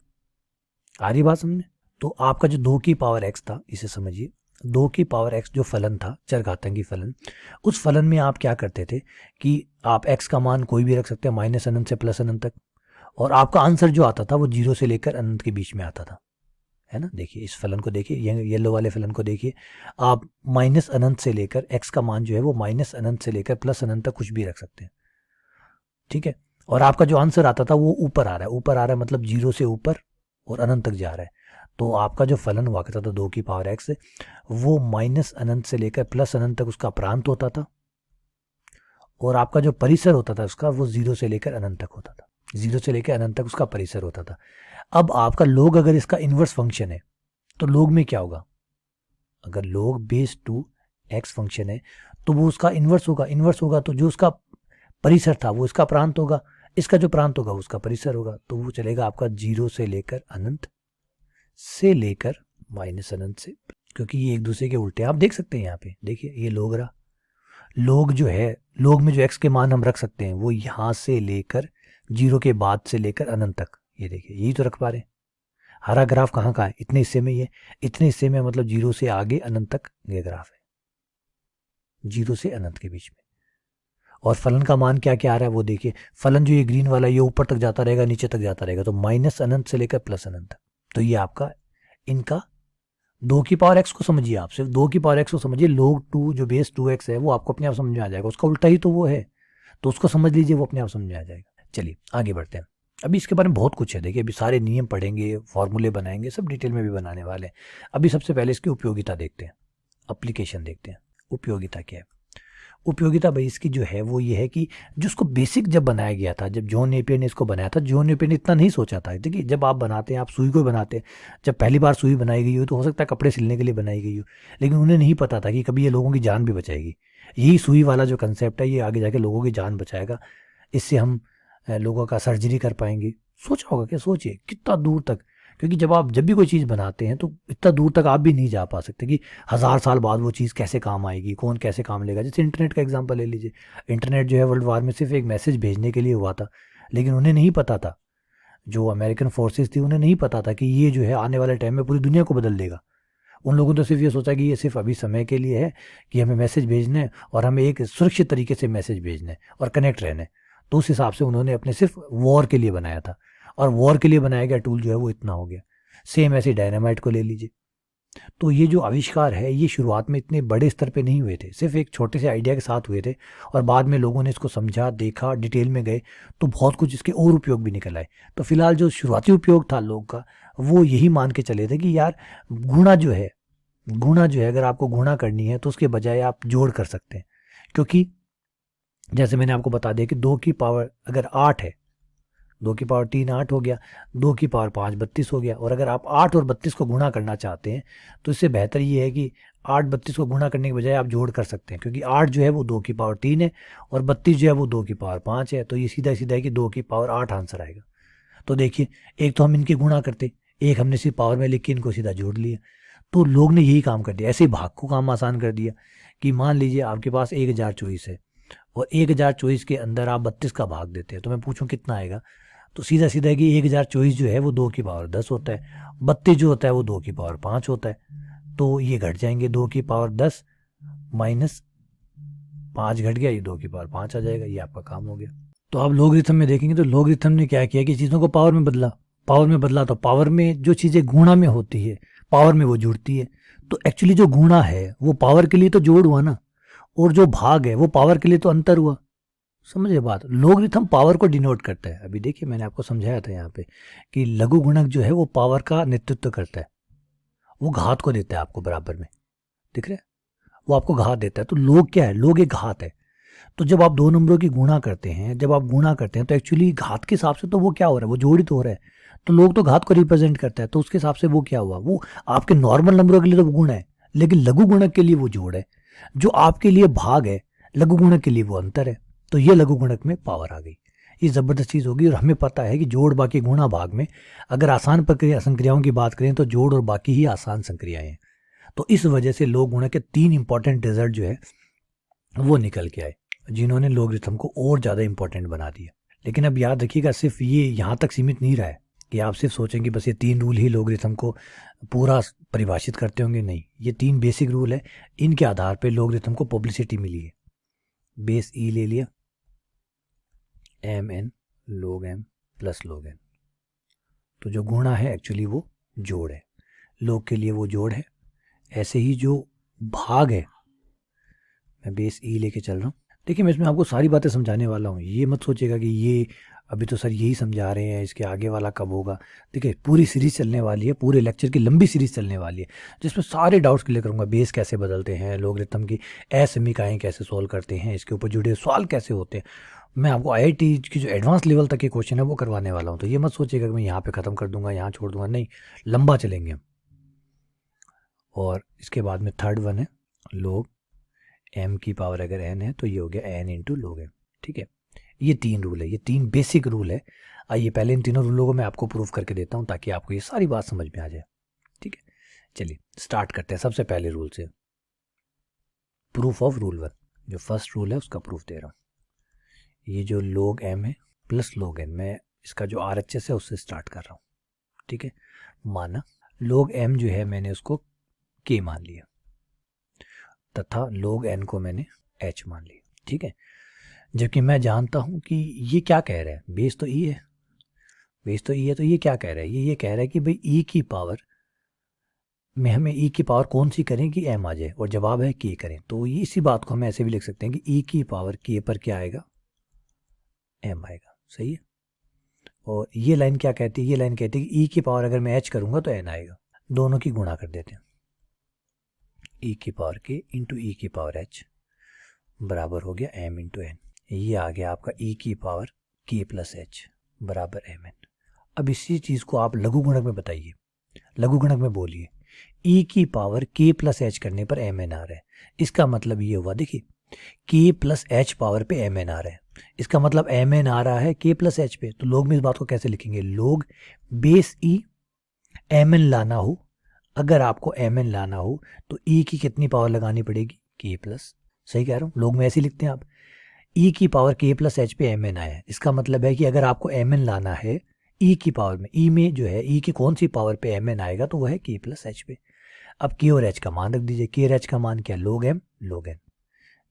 S1: आ रही बात समझने? तो आपका जो 2 की पावर x था, इसे समझिए, 2 की पावर x जो फलन था, चरघातांकी फलन, उस फलन में आप क्या करते थे कि आप x का मान कोई भी रख सकते हैं, माइनस अनंत से प्लस अनंत तक, और आपका आंसर जो आता था वो 0 से लेकर अनंत के बीच में आता था, है ना। देखिए इस फलन को देखिए, येलो वाले फलन को देखिए, आप माइनस अनंत से लेकर x का मान जो है वो माइनस अनंत से लेकर प्लस अनंत तक कुछ भी रख सकते हैं, ठीक है। और आपका जो आंसर आता था वो ऊपर आ रहा है, ऊपर आ रहा है मतलब 0 से ऊपर और अनंत तक जा रहा है। तो आपका जो फलन हुआ करता था 2 की पावर x, वो माइनस अनंत से लेकर प्लस अनंत तक उसका प्रांत होता था, और आपका जो परिसर होता था उसका वो 0 से लेकर अनंत तक होता था, 0 से लेकर अनंत तक उसका परिसर होता था। अब आपका लोग अगर इसका इन्वर्स फंक्शन है तो लोग में क्या होगा, अगर लोग बेस 2 x फंक्शन है तो वो उसका इन्वर्स होगा, इन्वर्स होगा तो जो उसका परिसर था वो इसका प्रांत होगा, इसका जो प्रांत होगा उसका परिसर होगा, तो वो चलेगा आपका 0 से लेकर अनंत से लेकर माइनस अनंत से, क्योंकि ये एक दूसरे के उल्टे आप देख सकते हैं। यहाँ पे देखिए ये लोग रहा, लोग जो है, लोग में जो x के मान हम रख सकते हैं वो यहाँ से लेकर 0 के बाद से लेकर अनंत तक, ये देखिए यही तो रख पा रहे हैं। हरा ग्राफ कहाँ का है, इतने हिस्से में, ये इतने हिस्से में, मतलब 0 से आगे अनंत तक ये ग्राफ है, 0 से अनंत के बीच में। और फलन का मान क्या क्या आ रहा है वो देखिए, फलन जो ये ग्रीन वाला ये ऊपर तक जाता रहेगा, नीचे तक जाता रहेगा, तो माइनस अनंत से लेकर प्लस अनंत तक। तो ये आपका इनका 2 की पावर x को समझिए, आप सिर्फ 2 की पावर x को समझिए, log 2 जो बेस 2x है वो आपको अपने आप समझ में आ जाएगा, उसका उल्टा ही तो वो है, तो उसको समझ लीजिए, वो अपने आप समझ में आ जाएगा। चलिए आगे बढ़ते हैं। अभी इसके बारे में बहुत कुछ है, देखिए अभी सारे नियम पढ़ेंगे, फॉर्मूले बनाएंगे, सब डिटेल में भी बनाने वाले हैं। अभी सबसे पहले इसकी उपयोगिता देखते हैं, एप्लीकेशन देखते हैं। उपयोगिता क्या है? उपयोगिता भाई इसकी जो है वो ये है कि जो उसको बेसिक जब बनाया गया था, जब जॉन नेपियर ने इसको बनाया था, जॉन नेपियर ने इतना नहीं सोचा था। देखिए जब आप बनाते हैं, आप सुई को बनाते हैं, जब पहली बार सुई बनाई गई हो तो हो सकता है कपड़े सिलने के लिए बनाई गई हो, लेकिन उन्हें नहीं पता था कि कभी ये लोगों की जान भी बचाएगी। यही सुई वाला जो कंसेप्ट है ये आगे जाके लोगों की जान बचाएगा, इससे हम लोगों का सर्जरी कर पाएंगे। सोचा होगा क्या? सोचिए कितना दूर तक, क्योंकि जब भी कोई चीज़ बनाते हैं तो इतना दूर तक आप भी नहीं जा पा सकते कि 1000 साल बाद वो चीज़ कैसे काम आएगी, कौन कैसे काम लेगा। जैसे इंटरनेट का एग्जांपल ले लीजिए, इंटरनेट जो है वर्ल्ड वार में सिर्फ एक मैसेज भेजने के लिए हुआ था, लेकिन उन्हें नहीं पता था, जो अमेरिकन फोर्सेस थी उन्हें नहीं पता था कि ये जो है आने वाले टाइम में पूरी दुनिया को बदल देगा। उन लोगों ने तो सिर्फ ये सोचा कि ये सिर्फ अभी समय के लिए है, कि हमें मैसेज भेजना है और हमें एक सुरक्षित तरीके से मैसेज भेजना है और कनेक्ट रहना है। तो उस हिसाब से उन्होंने अपने सिर्फ वॉर के लिए बनाया था, और वॉर के लिए बनाया गया टूल जो है वो इतना हो गया। सेम ऐसे डायनामाइट को ले लीजिए। तो ये जो आविष्कार है ये शुरुआत में इतने बड़े स्तर पे नहीं हुए थे, सिर्फ एक छोटे से आइडिया के साथ हुए थे, और बाद में लोगों ने इसको समझा, देखा, डिटेल में गए तो बहुत कुछ इसके और उपयोग भी निकल आए। तो फिलहाल जो शुरुआती उपयोग था लोग का, वो यही मान के चले थे कि यार गुणा जो है अगर आपको गुणा करनी है तो उसके बजाय आप जोड़ कर सकते हैं, क्योंकि जैसे मैंने आपको बता दिया कि 2 की पावर अगर 8 है, 2 की पावर 3 8 हो गया, 2 की पावर 5 32 हो गया। और अगर आप 8 और 32 को गुणा करना चाहते हैं तो इससे बेहतर ये है कि 8 32 को गुणा करने के बजाय आप जोड़ कर सकते हैं, क्योंकि 8 जो है वो 2 की पावर 3 है और 32 जो है वो 2 की पावर 5 है। तो ये सीधा सीधा है कि 2 की पावर 8 आंसर आएगा। तो देखिए एक तो हम इनके गुणा करते, एक हमने सिर्फ पावर में लिख के इनको सीधा जोड़ लिया। तो लोग ने यही काम कर दिया, ऐसे ही भाग को काम आसान कर दिया कि मान लीजिए आपके पास 1024 है और 1024 के अंदर आप 32 का भाग देते हैं, तो मैं पूछूं कितना आएगा, तो सीधा सीधा है कि 1024 जो है वो 2 की पावर 10 होता है, 32 जो होता है वो 2 की पावर 5 होता है। तो ये घट जाएंगे, 2 की पावर 10 माइनस 5 घट गया, ये 2 की पावर 5 आ जाएगा। ये आपका काम हो गया। तो आप लॉगरिथम में देखेंगे तो लॉगरिथम ने क्या किया कि चीज़ों को पावर में बदला, तो पावर में जो चीज़ें गुणा में होती है पावर में वो जुड़ती है। तो एक्चुअली जो गुणा है वो पावर के लिए तो जोड़ हुआ ना, और जो भाग है वो पावर के लिए तो अंतर हुआ। समझिए बात, लॉगरिथम पावर को डिनोट करता है। अभी देखिए मैंने आपको समझाया था यहाँ पे कि लघु गुणक जो है वो पावर का नेतृत्व करता है, वो घात को देता है आपको बराबर में, दिख रहा है, वो आपको घात देता है। तो लोग क्या है, लोग एक घात है। तो जब आप दो नंबरों की गुणा करते हैं, तो एक्चुअली घात के हिसाब से तो वो क्या हो रहा है, वो जोड़ ही तो हो रहा है। तो लोग तो घात को रिप्रेजेंट करता है, तो उसके हिसाब से वो क्या हुआ, वो आपके नॉर्मल नंबरों के लिए तो गुण है, लेकिन लघु गुणक के लिए वो जोड़ है, जो आपके लिए भाग है लघु गुणक के लिए वो अंतर है। तो ये लघु गुणक में पावर आ गई, ये ज़बरदस्त चीज़ होगी। और हमें पता है कि जोड़ बाकी गुणा भाग में अगर आसान प्रक्रिया संक्रियाओं की बात करें तो जोड़ और बाकी ही आसान संक्रियाएं हैं। तो इस वजह से लॉग गुणक के 3 इंपॉर्टेंट रिजल्ट जो है वो निकल के आए, जिन्होंने लॉगरिथम को और ज़्यादा इंपॉर्टेंट बना दिया। लेकिन अब याद रखिएगा, सिर्फ ये यहाँ तक सीमित नहीं रहा है कि आप सिर्फ सोचें कि बस ये 3 रूल ही लॉगरिथम को पूरा परिभाषित करते होंगे। नहीं, ये 3 बेसिक रूल है, इनके आधार पे लॉगरिथम को पब्लिसिटी मिली है। बेस ई ले लिया, m n log m plus log n, तो जो गुणा है एक्चुअली वो जोड़ है, log के लिए वो जोड़ है। ऐसे ही जो भाग है, मैं बेस ई लेके चल रहा हूँ। देखिए मैं इसमें आपको सारी बातें समझाने वाला हूँ, ये मत सोचिएगा कि ये अभी तो सर यही समझा रहे हैं, इसके आगे वाला कब होगा। देखिए पूरी सीरीज चलने वाली है, पूरे लेक्चर की लंबी सीरीज चलने वाली है, जिसमें सारे डाउट्स क्लियर करूंगा। बेस कैसे बदलते हैं, लॉगरिथम की असमीकाएं कैसे सॉल्व करते हैं, इसके ऊपर जुड़े सवाल कैसे होते हैं। मैं आपको आईआईटी की जो एडवांस लेवल तक के क्वेश्चन है वो करवाने वाला हूँ। तो ये मत सोचिएगा कि मैं यहाँ पे ख़त्म कर दूंगा, यहाँ छोड़ दूंगा, नहीं, लंबा चलेंगे हम। और इसके बाद में थर्ड वन है log m की पावर अगर n है तो ये हो गया n इंटू log m। ठीक है, ये 3 रूल है, ये 3 बेसिक रूल है। आइए पहले इन तीनों रूलों को मैं आपको प्रूफ करके देता हूँ ताकि आपको ये सारी बात समझ में आ जाए। ठीक है, चलिए स्टार्ट करते हैं सबसे पहले रूल से, प्रूफ ऑफ रूल 1। जो फर्स्ट रूल है उसका प्रूफ दे रहा हूँ। ये जो log m है प्लस log n, मैं इसका जो RHS है उससे स्टार्ट कर रहा हूँ। ठीक है, माना log m जो है मैंने उसको k मान लिया तथा log n को मैंने h मान लिया। ठीक है, जबकि मैं जानता हूं कि ये क्या कह रहा है, बेस तो e है, बेस तो e है, तो ये क्या कह रहा है, ये कह रहा है कि भाई e की पावर में हमें e की पावर कौन सी करें कि m आ जाए, और जवाब है k करें। तो ये इसी बात को हम ऐसे भी लिख सकते हैं कि e की पावर k पर क्या आएगा, m आएगा। सही है, और ये लाइन क्या कहती है, ये लाइन कहती है कि e की पावर अगर मैं h करूंगा तो n आएगा। दोनों की गुणा कर देते हैं, e की पावर k इंटू e की पावर h बराबर हो गया m इंटू n। ये आ गया आपका e की पावर k प्लस h बराबर mn। अब इसी चीज़ को आप लघु गुणक में बताइए, लघु गुणक में बोलिए, e की पावर k प्लस h करने पर mn आ रहा है। इसका मतलब ये हुआ, देखिए k प्लस h पावर पे mn आ रहा है, इसका मतलब mn आ रहा है k प्लस h पे। तो लोग में इस बात को कैसे लिखेंगे, लोग बेस e mn लाना हो, अगर आपको mn लाना हो तो e की कितनी पावर लगानी पड़ेगी, k प्लस। सही कह रहा हूँ, लोग में ऐसे लिखते हैं आप, e की पावर k प्लस h पे mn आया है। इसका मतलब है कि अगर आपको mn लाना है e की पावर में, e में जो है e की कौन सी पावर पे mn आएगा तो वह है k प्लस h पे। अब k और h का मान रख दीजिए, k और h का मान क्या, log m log n।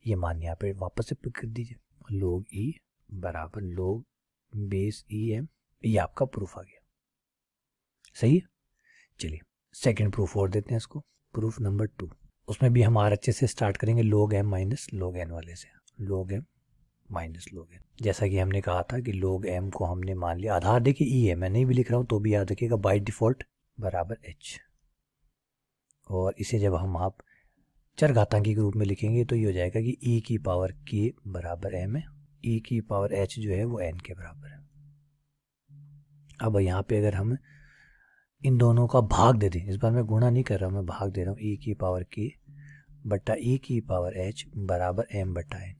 S1: ये मान यहाँ पे वापस से पिक कर दीजिए, log e बराबर log बेस e m। ये आपका प्रूफ आ गया। सही है, चलिए सेकेंड प्रूफ और देते हैं इसको, प्रूफ नंबर 2। उसमें भी हम RHS से स्टार्ट करेंगे, log m minus log n वाले से, log m minus log n। जैसा कि हमने कहा था कि log m को हमने मान लिया, आधार देखिए e है, मैं नहीं भी लिख रहा हूँ तो भी याद रखिएगा, बाय डिफॉल्ट बराबर h। और इसे जब हम आप चरघातांकी के रूप में लिखेंगे तो ये हो जाएगा कि e की पावर k बराबर m है, e की पावर h जो है वो n के बराबर है। अब यहाँ पे अगर हम इन दोनों का भाग दे दें, इस बार मैं गुणा नहीं कर रहा हूँ, मैं भाग दे रहा हूँ, e की पावर k बट्टा e की पावर h बराबर m बट्टा n।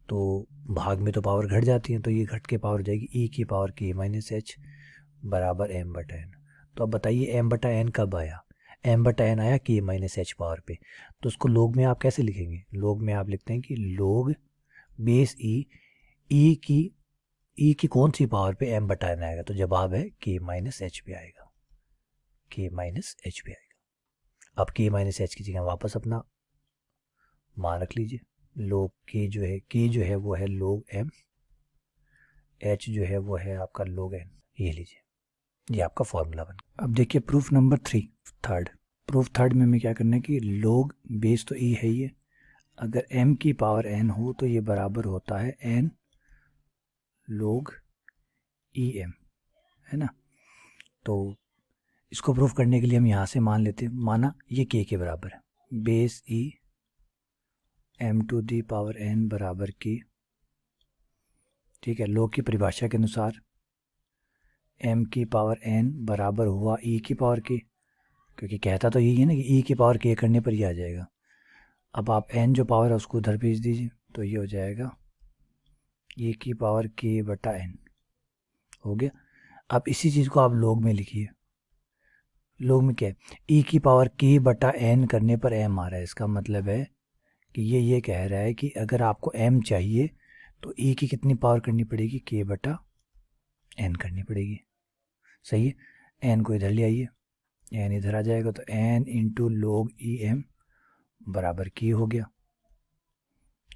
S1: तो भाग में तो पावर घट जाती है, तो ये घट के पावर हो जाएगी e की पावर k माइनस h बराबर m बटा n। तो अब बताइए m बटा n कब आया, m बटा n आया k माइनस h पावर पे। तो उसको log में आप कैसे लिखेंगे, log में आप लिखते हैं कि log बेस e की कौन सी पावर पे m बटा n आएगा, तो जवाब है k माइनस h पे आएगा, k माइनस h पे आएगा। अब k माइनस h की जगह वापस अपना मान रख लीजिए, log k जो है वो है log m, h जो है वो है आपका log n। ये लीजिए, ये आपका फॉर्मूला बन। अब देखिए proof number 3, third proof. Third में हमें क्या करना है कि log बेस तो e है, ये अगर m की पावर n हो तो ये बराबर होता है n log em, है ना। तो इसको प्रूफ करने के लिए हम यहाँ से मान लेते हैं, माना ये k के बराबर है, base e m to the power n बराबर k। ठीक है, log की परिभाषा के अनुसार m की पावर n बराबर हुआ e की पावर k, क्योंकि कहता तो यही है ना कि ई की पावर के करने पर ही आ जाएगा। अब आप एन जो पावर है उसको उधर भेज दीजिए, तो ये हो जाएगा ए की पावर के बटा एन, हो गया। अब इसी चीज़ को आप लॉग में लिखिए। लॉग में क्या है, ई की पावर के बटा एन करने पर एम आ रहा है। इसका मतलब है कि ये कह रहा है कि अगर आपको एम चाहिए तो ई की कितनी पावर करनी पड़ेगी, के बटा एन करनी पड़ेगी। सही है, एन को इधर ले आइए, एन इधर आ जाएगा, तो n into log e m बराबर के हो गया।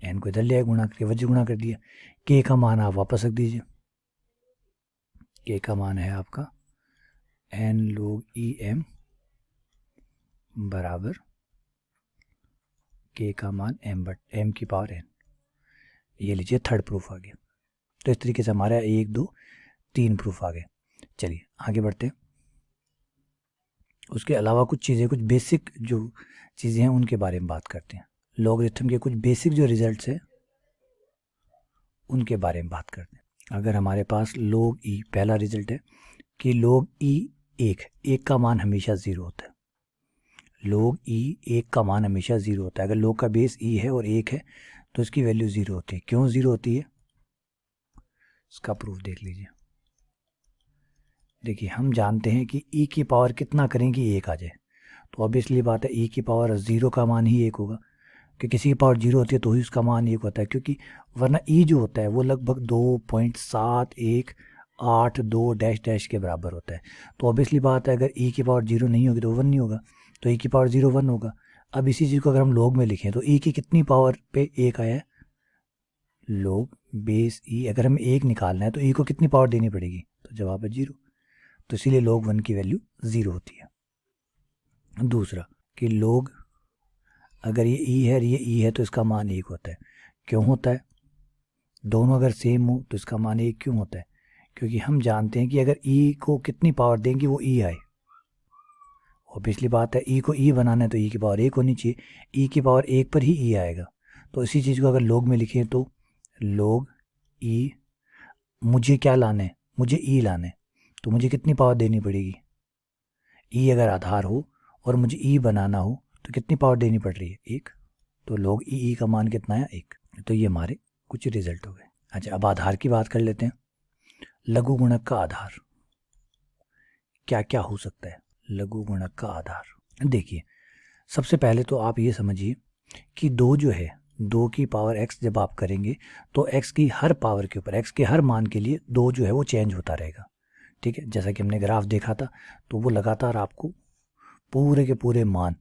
S1: एन को इधर ले आए, गुणा करके वज्र गुणा कर दिया। के का मान आप वापस रख दीजिए, के का मान है आपका एन लॉग ई एम बराबर के का मान एम की पावर एन। ये लीजिए थर्ड प्रूफ आ गया। तो इस तरीके से हमारा 1 2 3 प्रूफ आ गए। चलिए आगे बढ़ते हैं। उसके अलावा कुछ चीज़ें, कुछ बेसिक जो चीज़ें हैं उनके बारे में बात करते हैं। लॉगरिथम के कुछ बेसिक जो रिजल्ट्स हैं उनके बारे में बात करते हैं। अगर हमारे पास log e, पहला रिजल्ट है कि log e 1 का मान हमेशा 0 होता है। log e 1 का मान हमेशा 0 होता है। अगर log का बेस e है और 1 है तो इसकी वैल्यू 0 होती है। क्यों 0 होती है, इसका प्रूफ देख लीजिए। देखिए हम जानते हैं कि e की पावर कितना करें कि 1 आ जाए, तो ऑब्वियसली बात है e की पावर 0 का मान ही 1 होगा, कि किसी की पावर 0 होती है तो ही उसका मान 1 होता है, क्योंकि वरना e जो होता है वो लगभग 2.718 डैश डैश के बराबर होता है। तो ऑब्वियसली बात है अगर e की पावर 0 नहीं होगी तो 1 नहीं होगा, तो e की पावर 0 1 होगा। अब इसी चीज़ को अगर हम log में लिखें तो e की कितनी पावर पे 1 आया है, log बेस e। अगर हमें 1 निकालना है तो e को कितनी पावर देनी पड़ेगी, तो जवाब है 0। तो इसीलिए log 1 की वैल्यू 0 होती है। दूसरा कि log अगर ये e है और ये e है तो इसका मान 1 होता है। क्यों होता है, दोनों अगर सेम हो तो इसका मान 1 क्यों होता है, क्योंकि हम जानते हैं कि अगर e को कितनी पावर देंगे वो e आए। ऑब्वियसली बात है e को e बनाना है तो e की पावर 1 होनी चाहिए, e की पावर 1 पर ही e आएगा। तो इसी चीज़ को अगर log में लिखें तो log e, मुझे क्या लाना है, मुझे e लाना है, तो मुझे कितनी पावर देनी पड़ेगी, e अगर आधार हो और मुझे e बनाना हो तो कितनी पावर देनी पड़ रही है, 1। तो log e का मान कितना है, 1। तो ये हमारे कुछ रिजल्ट हो गए। अच्छा अब आधार की बात कर लेते हैं। लघु गुणक का आधार क्या क्या हो सकता है। लघु गुणक का आधार देखिए, सबसे पहले तो आप ये समझिए कि 2 जो है, 2 की पावर x जब आप करेंगे तो x की हर पावर के ऊपर, x के हर मान के लिए 2 जो है वो चेंज होता रहेगा। ठीक है, जैसा कि हमने ग्राफ देखा था तो वो लगातार आपको पूरे के पूरे मान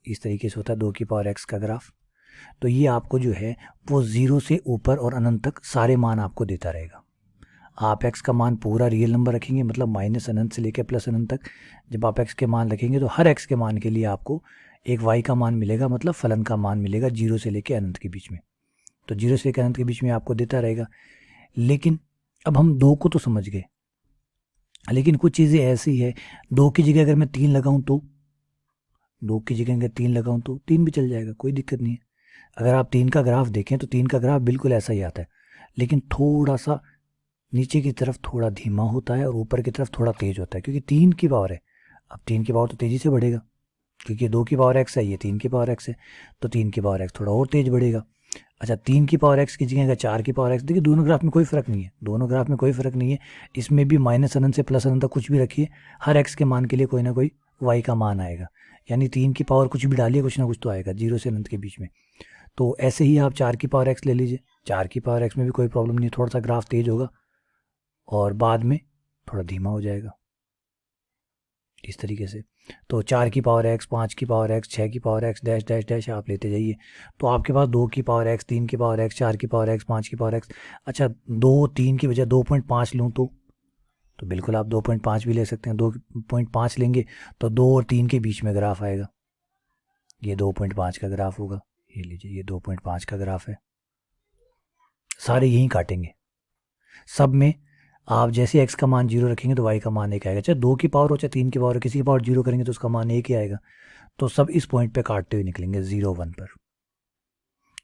S1: इस तरीके से होता है 2 की पावर x का ग्राफ। तो ये आपको जो है वो 0 से ऊपर और अनंत तक सारे मान आपको देता रहेगा। आप x का मान पूरा रियल नंबर रखेंगे, मतलब माइनस अनंत से लेकर प्लस अनंत तक जब आप x के मान रखेंगे तो हर x के मान के लिए आपको एक y का मान मिलेगा, मतलब फलन का मान मिलेगा 0 से लेकर अनंत के बीच में। तो 0 से लेकर अनंत के बीच में आपको देता रहेगा। लेकिन अब हम 2 को तो समझ गए, लेकिन कुछ चीज़ें ऐसी है 2 की जगह अगर मैं 3 लगाऊं तो 2 की जगह अगर 3 लगाऊं तो 3 भी चल जाएगा, कोई दिक्कत नहीं है। अगर आप 3 का ग्राफ देखें तो 3 का ग्राफ बिल्कुल ऐसा ही आता है, लेकिन थोड़ा सा नीचे की तरफ थोड़ा धीमा होता है और ऊपर की तरफ थोड़ा तेज होता है, क्योंकि 3 की पावर है। अब 3 की पावर तो तेज़ी से बढ़ेगा, क्योंकि 2 की पावर x है, ये 3 की पावर x है, तो 3 की पावर x थोड़ा और तेज बढ़ेगा। अच्छा 3 की पावर x की जगह अगर 4 की पावर x, देखिए दोनों ग्राफ में कोई फ़र्क नहीं है, दोनों ग्राफ में कोई फ़र्क नहीं है। इसमें भी माइनस अनंत से प्लस अनंत तक कुछ भी रखिए, हर x के मान के लिए कोई ना कोई y का मान आएगा। यानी 3 की पावर कुछ भी डालिए, कुछ ना कुछ तो आएगा 0 से अनंत के बीच में। तो ऐसे ही आप 4 की पावर x ले लीजिए, 4 की पावर x में भी कोई प्रॉब्लम नहीं है, थोड़ा सा ग्राफ तेज होगा और बाद में थोड़ा धीमा हो जाएगा इस तरीके से। तो 4 की पावर x, 5 की पावर x, 6 की power x dash dash dash आप लेते जाइए। तो आपके पास 2 की पावर x, 3 की पावर x, 4 की पावर x, 5 की पावर x। अच्छा 2 3 की बजाय 2.5 लूँ तो बिल्कुल आप 2.5 भी ले सकते हैं। 2.5 लेंगे तो 2 और 3 के बीच में ग्राफ आएगा, ये 2.5 का ग्राफ होगा। ये लीजिए ये 2.5 का ग्राफ है, सारे यहीं काटेंगे। सब में आप जैसे x का मान 0 रखेंगे तो y का मान 1 आएगा, चाहे 2 की पावर हो चाहे 3 की पावर हो, किसी की पावर 0 करेंगे तो उसका मान 1 ही आएगा। तो सब इस पॉइंट पे काटते हुए निकलेंगे 0 1 पर।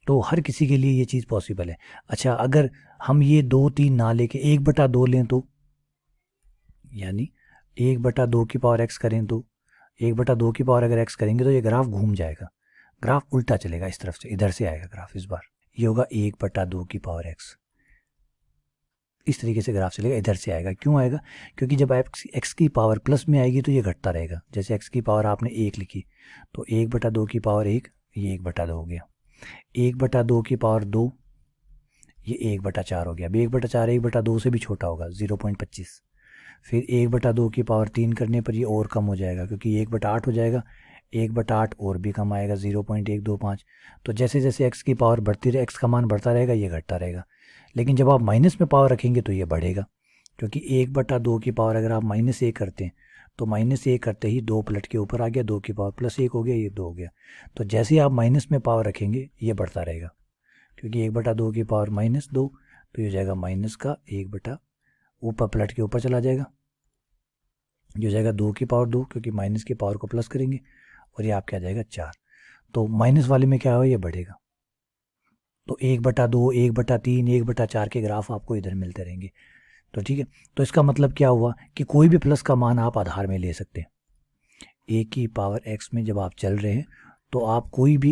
S1: तो हर किसी के लिए ये चीज़ पॉसिबल है। अच्छा अगर हम ये 2 3 ना लेके 1/2 लें तो, यानी 1/2 की पावर x करें तो 1/2 की पावर अगर x करेंगे तो ये ग्राफ घूम जाएगा, ग्राफ उल्टा चलेगा, इस तरफ से इधर से आएगा ग्राफ इस बार। ये होगा 1/2 की पावर x, इस तरीके से ग्राफ चलेगा, इधर से आएगा। क्यों आएगा? क्योंकि जब x की पावर प्लस में आएगी तो ये घटता रहेगा। जैसे x की पावर आपने 1 लिखी तो 1/2 की पावर 1, ये 1/2 हो गया। 1/2 की पावर 2, ये 1/4 हो गया। अब 1/4 1/2 से भी छोटा होगा, 0.25। फिर 1/2 की पावर 3 करने पर ये और कम हो जाएगा, क्योंकि 1/8 हो जाएगा, 1/8 और भी कम आएगा, 0.125। तो जैसे जैसे x की पावर बढ़ती रहे, x का मान बढ़ता रहेगा, ये घटता रहेगा। लेकिन जब आप माइनस में पावर रखेंगे तो ये बढ़ेगा, क्योंकि 1/2 की पावर अगर आप -1 करते हैं तो -1 करते ही 2 पलट के ऊपर आ गया, 2 की पावर +1 हो गया, ये 2 हो गया। तो जैसे ही आप माइनस में पावर रखेंगे ये बढ़ता रहेगा, क्योंकि 1/2 की पावर -2, तो ये हो जाएगा माइनस का 1 ऊपर पलट के ऊपर चला जाएगा, ये हो जाएगा 2 की पावर 2, क्योंकि माइनस की पावर को प्लस करेंगे, और ये आपके आ जाएगा 4। तो माइनस वाले में क्या हो, ये बढ़ेगा। तो 1/2, 1/3, 1/4 के ग्राफ आपको इधर मिलते रहेंगे। तो ठीक है, तो इसका मतलब क्या हुआ कि कोई भी प्लस का मान आप आधार में ले सकते हैं। ए की पावर x में जब आप चल रहे हैं तो आप कोई भी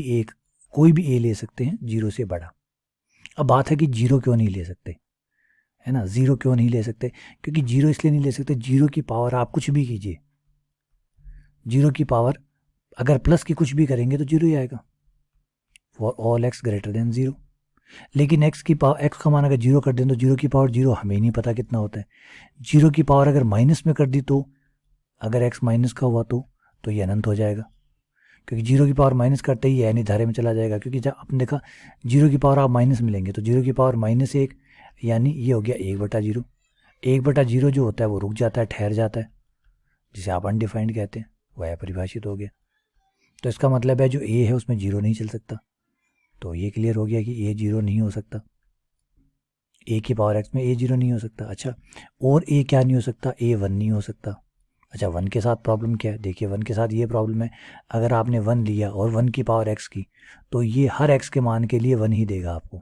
S1: ए ले सकते हैं 0 से बड़ा। अब बात है कि 0 क्यों नहीं ले सकते, है ना? 0 क्यों नहीं ले सकते? क्योंकि 0 इसलिए नहीं ले सकते, 0 की पावर आप कुछ भी कीजिए, 0 की पावर अगर प्लस की कुछ भी करेंगे तो 0 ही आएगा, for all x greater than 0। लेकिन x का मान अगर 0 कर दें तो 0 की पावर 0 हमें नहीं पता कितना होता है। 0 की पावर अगर माइनस में कर दी तो अगर x माइनस का हुआ तो ये अनंत हो जाएगा, क्योंकि 0 की पावर माइनस करते ही यानी धारे में चला जाएगा। क्योंकि जब आपने देखा 0 की पावर आप माइनस में लेंगे तो 0 की पावर -1, यानी ये हो गया 1/0। 1/0 जो होता है वो रुक जाता है, ठहर जाता है, जिसे आप अनडिफाइंड कहते हैं, वह अपरिभाषित हो गया। तो इसका मतलब है जो a है उसमें 0 नहीं चल सकता। तो ये क्लियर हो गया कि a 0 नहीं हो सकता, a की पावर x में a 0 नहीं हो सकता। अच्छा, और a क्या नहीं हो सकता? a 1 नहीं हो सकता। अच्छा, 1 के साथ प्रॉब्लम क्या है? देखिए 1 के साथ ये प्रॉब्लम है, अगर आपने 1 लिया और 1 की पावर x की, तो ये हर x के मान के लिए 1 ही देगा आपको।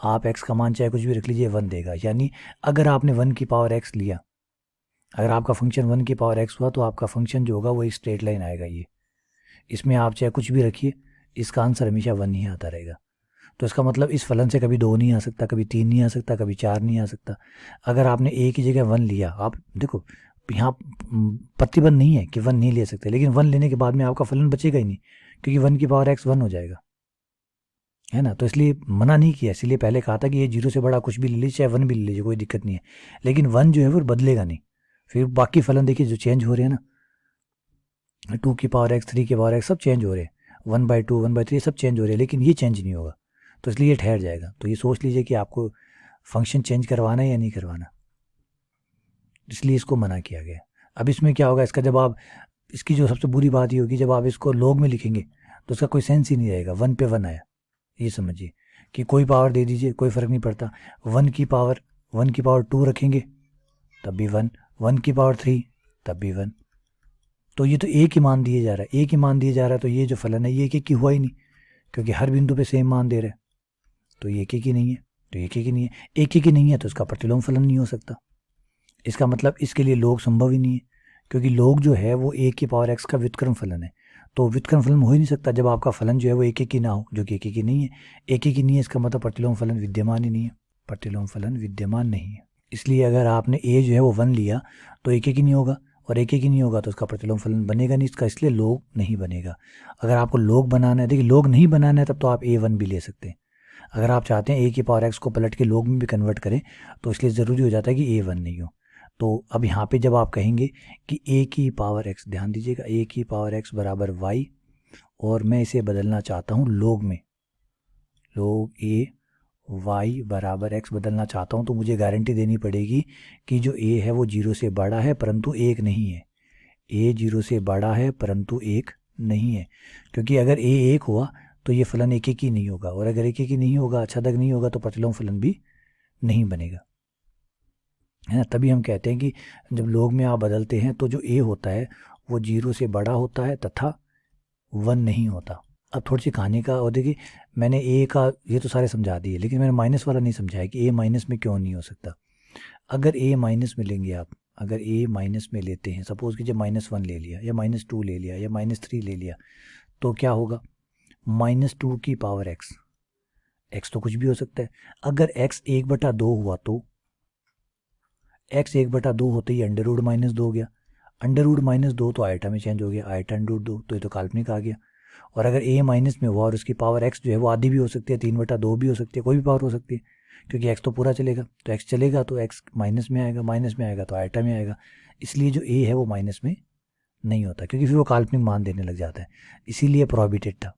S1: आप x का मान चाहे कुछ भी रख लीजिए, 1 देगा। यानी अगर आपने 1 की पावर x लिया, अगर आपका फंक्शन 1 की पावर x हुआ तो आपका फंक्शन जो होगा वो एक स्ट्रेट लाइन आएगा। ये इसमें आप चाहे कुछ भी रखिए, इसका आंसर हमेशा 1 ही आता रहेगा। तो इसका मतलब इस फलन से कभी 2 नहीं आ सकता, कभी 3 नहीं आ सकता, कभी 4 नहीं आ सकता। अगर आपने a की जगह 1 लिया, आप देखो यहाँ प्रतिबंध नहीं है कि 1 नहीं ले सकते, लेकिन 1 लेने के बाद में आपका फलन बचेगा ही नहीं, क्योंकि 1 की पावर x 1 हो जाएगा, है ना? तो इसलिए मना नहीं किया, इसलिए पहले कहा था कि ये 0 से बड़ा कुछ भी ले लीजिए, चाहे 1 भी ले लीजिए, कोई दिक्कत नहीं है। लेकिन 1 जो है वो बदलेगा नहीं। फिर बाकी फलन देखिए जो चेंज हो रहे हैं ना, 2 की पावर x, 3 की पावर x, सब चेंज हो रहे हैं, 1/2, 1/3 सब चेंज हो रहे हैं, लेकिन ये चेंज नहीं होगा, तो इसलिए ये ठहर जाएगा। तो ये सोच लीजिए कि आपको फंक्शन चेंज करवाना है या नहीं करवाना, इसलिए इसको मना किया गया। अब इसमें क्या होगा, इसका जब आप, इसकी जो सबसे बुरी बात ये होगी, जब आप इसको लॉग में लिखेंगे तो उसका कोई सेंस ही नहीं रहेगा। 1 पे 1 आया, ये समझिए कि कोई पावर दे दीजिए, कोई फ़र्क नहीं पड़ता। 1 की पावर 2 रखेंगे तब भी 1, 1 की पावर 3 तब भी 1। तो ये तो एक ही मान दिए जा रहा है, एक ही मान दिए जा रहा है, तो ये जो फलन है ये एक ही हुआ ही नहीं, क्योंकि हर बिंदु पे सेम मान दे रहे हैं, तो ये एक ही नहीं है, तो एक ही नहीं है, एक ही नहीं है तो इसका प्रतिलोम फलन नहीं हो सकता। इसका मतलब इसके लिए लॉग संभव ही नहीं है, क्योंकि लॉग जो है वो a की पावर x का व्युत्क्रम फलन है, तो व्युत्क्रम फलन हो ही नहीं सकता जब आपका फलन जो है वो एक ही ना हो, जो कि एक ही नहीं है। एक ही नहीं है, इसका मतलब प्रतिलोम फलन विद्यमान ही नहीं है, प्रतिलोम फलन विद्यमान नहीं है। इसलिए अगर आपने a जो है वो 1 लिया तो एक ही नहीं होगा, और एक ही नहीं होगा तो उसका प्रतिलोम फलन बनेगा नहीं, इसका इसलिए लॉग नहीं बनेगा। अगर आपको लॉग बनाना है, देखिए लॉग नहीं बनाना है तब तो आप a1 भी ले सकते हैं। अगर आप चाहते हैं a की पावर x को पलट के लॉग में भी कन्वर्ट करें तो इसलिए ज़रूरी हो जाता है कि a1 नहीं हो। तो अब यहाँ पे जब आप कहेंगे कि a की पावर x, ध्यान दीजिएगा, a की पावर x बराबर y, और मैं इसे बदलना चाहता हूँ लॉग में, लॉग a y बराबर x बदलना चाहता हूँ, तो मुझे गारंटी देनी पड़ेगी कि जो a है वो 0 से बड़ा है परंतु 1 नहीं है। a 0 से बड़ा है परंतु 1 नहीं है, क्योंकि अगर a 1 हुआ तो ये फलन एक ही नहीं होगा, और अगर एक ही नहीं होगा, अच्छा तक नहीं होगा, तो प्रतिलोम फलन भी नहीं बनेगा, है ना? तभी हम कहते हैं कि जब लॉग में आप बदलते हैं तो जो a होता है वो 0 से बड़ा होता है तथा 1 नहीं होता। अब थोड़ी सी कहानी का, और देखिए मैंने a का ये तो सारे समझा दिए, लेकिन मैंने माइनस वाला नहीं समझाया कि a माइनस में क्यों नहीं हो सकता। अगर a माइनस में लेंगे आप, अगर ए माइनस में लेते हैं, सपोज कीजिए -1 ले लिया या -2 ले लिया या -3 ले लिया, तो क्या होगा, -2 की पावर एक्स, एक्स तो कुछ भी हो सकता है। अगर एक्स 1/2 हुआ तो एक्स 1/2 होते ही √-2 हो गया, √-2 तो आयटा में चेंज हो गया, आयटा √2 तो ये तो काल्पनिक आ गया। और अगर ए माइनस में हुआ और उसकी पावर एक्स जो है वो आधी भी हो सकती है, 3/2 भी हो सकती है, कोई भी पावर हो सकती है, क्योंकि एक्स तो पूरा चलेगा, तो एक्स चलेगा तो एक्स माइनस में आएगा, माइनस में आएगा तो आयटा में आएगा, इसलिए जो ए है वो माइनस में नहीं होता, क्योंकि फिर वो काल्पनिक मान देने लग जाता है, इसीलिए प्रोहिबिटेड था।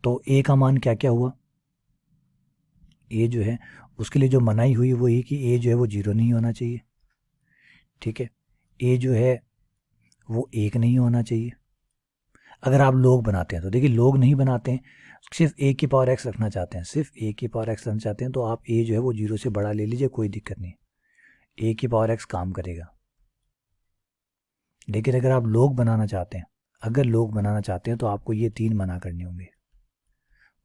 S1: तो ए का मान क्या क्या हुआ, ए जो है उसके लिए जो मनाही हुई वो ये कि ए जो है वो 0 नहीं होना चाहिए, ठीक है, ए जो है वो 1 नहीं होना चाहिए। अगर आप लोग बनाते हैं तो देखिए, लोग नहीं बनाते हैं, सिर्फ ए की पावर एक्स रखना चाहते हैं, सिर्फ ए की पावर एक्स रखना चाहते हैं, तो आप ए जो है वो 0 से बड़ा ले लीजिए, कोई दिक्कत नहीं, ए की पावर एक्स काम करेगा। लेकिन अगर आप लोग बनाना चाहते हैं, अगर लोग बनाना चाहते हैं तो आपको ये 3 मना करने होंगे,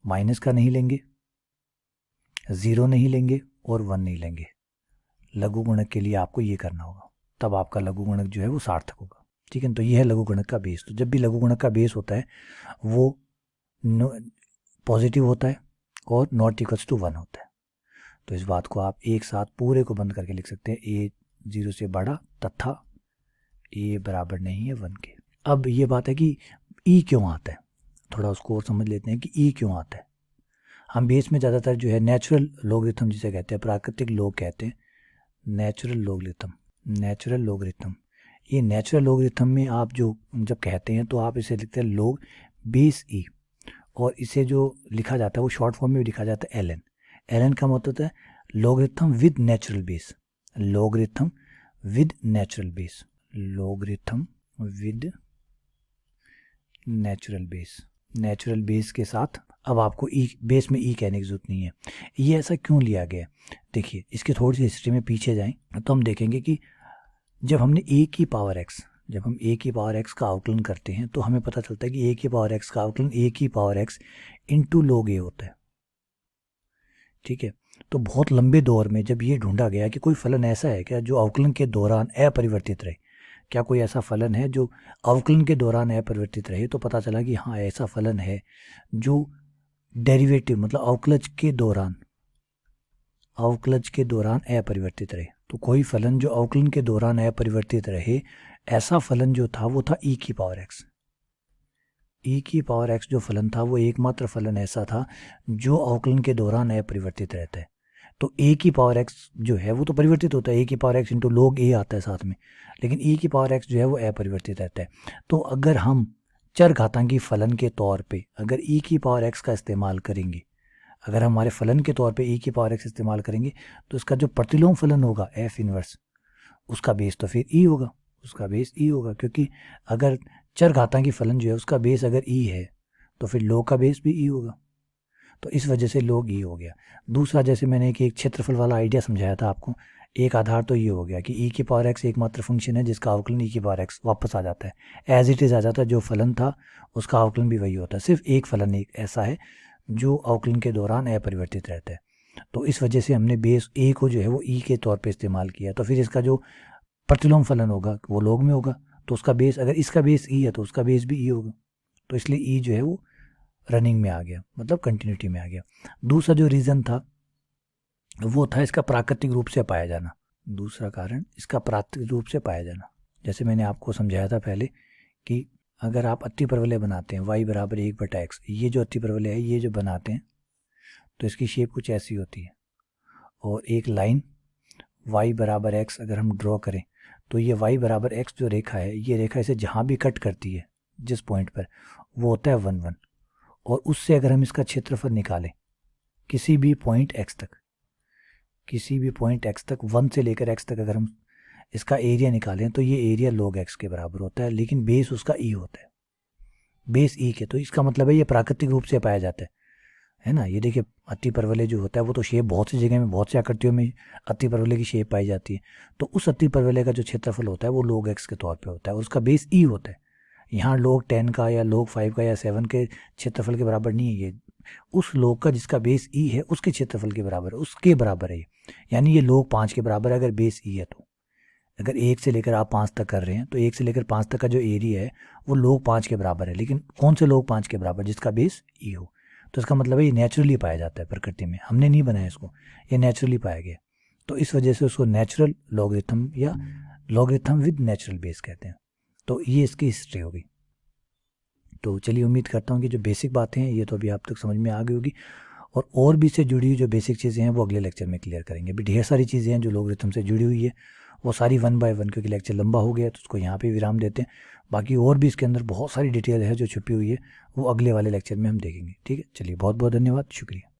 S1: माइनस का नहीं लेंगे, 0 नहीं लेंगे और 1 नहीं लेंगे। लघु गुणक के लिए आपको ये करना होगा, तब आपका लघु गुणक जो है वो सार्थक होगा, ठीक है। तो ये है लघु गुणक का बेस। तो जब भी लघु गुणक का बेस होता है वो पॉजिटिव होता है और नॉट इक्वल्स टू 1 होता है। तो इस बात को आप एक साथ पूरे को बंद करके लिख सकते हैं, ए 0 से बड़ा तथा ए बराबर नहीं है 1 के। अब ये बात है कि ई क्यों आता है, थोड़ा उसको और समझ लेते हैं कि ई क्यों आता है। हम बेस में ज़्यादातर जो है नेचुरल लोगरिथम जिसे कहते हैं, प्राकृतिक लोग कहते हैं, नेचुरल लोगरिथम, नेचुरल लोगरिथम। ये नेचुरल लोगरिथम में आप जो जब कहते हैं तो आप इसे लिखते हैं लोग बेस ई, और इसे जो लिखा जाता है वो शॉर्ट फॉर्म में भी लिखा जाता है एल एन। एल एन का मतलब होता है logarithm with natural base, logarithm with natural base, logarithm with natural base, natural base के साथ। अब आपको ई बेस में ई कहने की जरूरत नहीं है। ये ऐसा क्यों लिया गया, देखिए इसकी थोड़ी सी हिस्ट्री में पीछे जाएं तो हम देखेंगे कि जब हमने ए की पावर एक्स, जब हम ए की पावर एक्स का आउकलन करते हैं तो हमें पता चलता है कि ए की पावर एक्स का आउकलन ए की पावर एक्स इंटू log ए होता है, ठीक है। तो बहुत लंबे दौर में जब ये ढूंढा गया कि कोई फलन ऐसा है क्या जो अवकलन के दौरान अपरिवर्तित रहे, क्या कोई ऐसा फलन है जो अवकलन के दौरान अपरिवर्तित रहे, तो पता चला कि हाँ ऐसा फलन है जो डेरिवेटिव मतलब अवकलज के दौरान, अवकलज के दौरान अपरिवर्तित रहे। तो कोई फलन जो अवकलन के दौरान अपरिवर्तित रहे, ऐसा फलन जो था वो था ई की पावर एक्स। ई की पावर एक्स जो फलन था वो एकमात्र फलन ऐसा था जो अवकलन के दौरान अपरिवर्तित रहता है। तो ए की पावर एक्स जो है वो तो परिवर्तित होता है, ए की पावर एक्स इंटू log ए आता है साथ में, लेकिन ई की पावर एक्स जो है वो अपरिवर्तित रहता है। तो अगर हम चर घातांकी फलन के तौर पे अगर ई की पावर एक्स का इस्तेमाल करेंगे, अगर हमारे फलन के तौर पे ई की पावर एक्स इस्तेमाल करेंगे, तो इसका जो प्रतिलोम फलन होगा एफ इनवर्स, उसका बेस तो फिर ई होगा, उसका बेस ई होगा, क्योंकि अगर चर घातांकी फलन जो है उसका बेस अगर ई है तो फिर log का बेस भी ई होगा, तो इस वजह से log ई हो गया। दूसरा, जैसे मैंने एक क्षेत्रफल वाला आइडिया समझाया था आपको, एक आधार तो ये हो गया कि ई की पावर एक्स एकमात्र फंक्शन है जिसका अवकलन ई की पावर एक्स वापस आ जाता है, एज इट इज़ आ जाता है, जो फलन था उसका अवकलन भी वही होता है, सिर्फ एक फलन एक ऐसा है जो अवकलन के दौरान अपरिवर्तित रहता है। तो इस वजह से हमने बेस ए को जो है वो ई के तौर पे इस्तेमाल किया, तो फिर इसका जो प्रतिलोम फलन होगा वो log में होगा, तो उसका बेस अगर इसका बेस ई है तो उसका बेस भी ई होगा, तो इसलिए ई जो है वो रनिंग में आ गया, मतलब कंटिन्यूटी में आ गया। दूसरा जो रीज़न था वो था इसका प्राकृतिक रूप से पाया जाना, दूसरा कारण इसका प्राकृतिक रूप से पाया जाना। जैसे मैंने आपको समझाया था पहले कि अगर आप अतिपरवलय बनाते हैं y बराबर 1/x, ये जो अतिपरवलय है ये जो बनाते हैं तो इसकी शेप कुछ ऐसी होती है, और एक लाइन y बराबर x अगर हम ड्रॉ करें तो ये y बराबर x जो रेखा है, ये रेखा इसे जहाँ भी कट करती है जिस पॉइंट पर, वो होता है 1 1, और उससे अगर हम इसका क्षेत्रफल निकालें किसी भी पॉइंट x तक, किसी भी पॉइंट x तक 1 से लेकर x तक अगर हम इसका एरिया निकालें तो ये एरिया log x के बराबर होता है, लेकिन बेस उसका ई होता है, बेस ई के। तो इसका मतलब है ये प्राकृतिक रूप से पाया जाता है ना। ये देखिए अतिपरवलय जो होता है वो तो शेप बहुत सी जगह में बहुत सी आकृतियों में अतिपरवलय की शेप पाई जाती है, तो उस अतिपरवलय का जो क्षेत्रफल होता है वो log x के तौर पे होता है और उसका बेस ई होता है। यहाँ log 10 का या log 5 का या 7 के क्षेत्रफल के बराबर नहीं है, ये उस log का जिसका बेस ई है उसके क्षेत्रफल के बराबर है, उसके बराबर है ये, यानी ये log 5 के बराबर है अगर बेस ई है तो, अगर 1 से लेकर आप 5 तक कर रहे हैं तो 1 से लेकर 5 तक का जो एरिया है वो log 5 के बराबर है, लेकिन कौन से log 5 के बराबर, जिसका बेस ई हो। तो इसका मतलब है ये नेचुरली पाया जाता है प्रकृति में, हमने नहीं बनाया इसको, ये नेचुरली पाया गया। तो इस वजह से उसको नेचुरल लॉगरिथम या लॉगरिथम विद नेचुरल बेस कहते हैं। तो ये इसकी हिस्ट्री होगी। तो चलिए, उम्मीद करता हूँ कि जो बेसिक बातें हैं ये तो अभी आप तक समझ में आ गई होगी, और भी से जुड़ी हुई जो बेसिक चीज़ें हैं वो अगले लेक्चर में क्लियर करेंगे। अभी ढेर सारी चीज़ें हैं जो लॉगरिथम से जुड़ी हुई है, वो सारी 1 बाय 1, क्योंकि लेक्चर लंबा हो गया है तो उसको यहाँ पे विराम देते हैं। बाकी और भी इसके अंदर बहुत सारी डिटेल है जो छुपी हुई है, वो अगले वाले लेक्चर में हम देखेंगे। ठीक है, चलिए, बहुत बहुत धन्यवाद, शुक्रिया।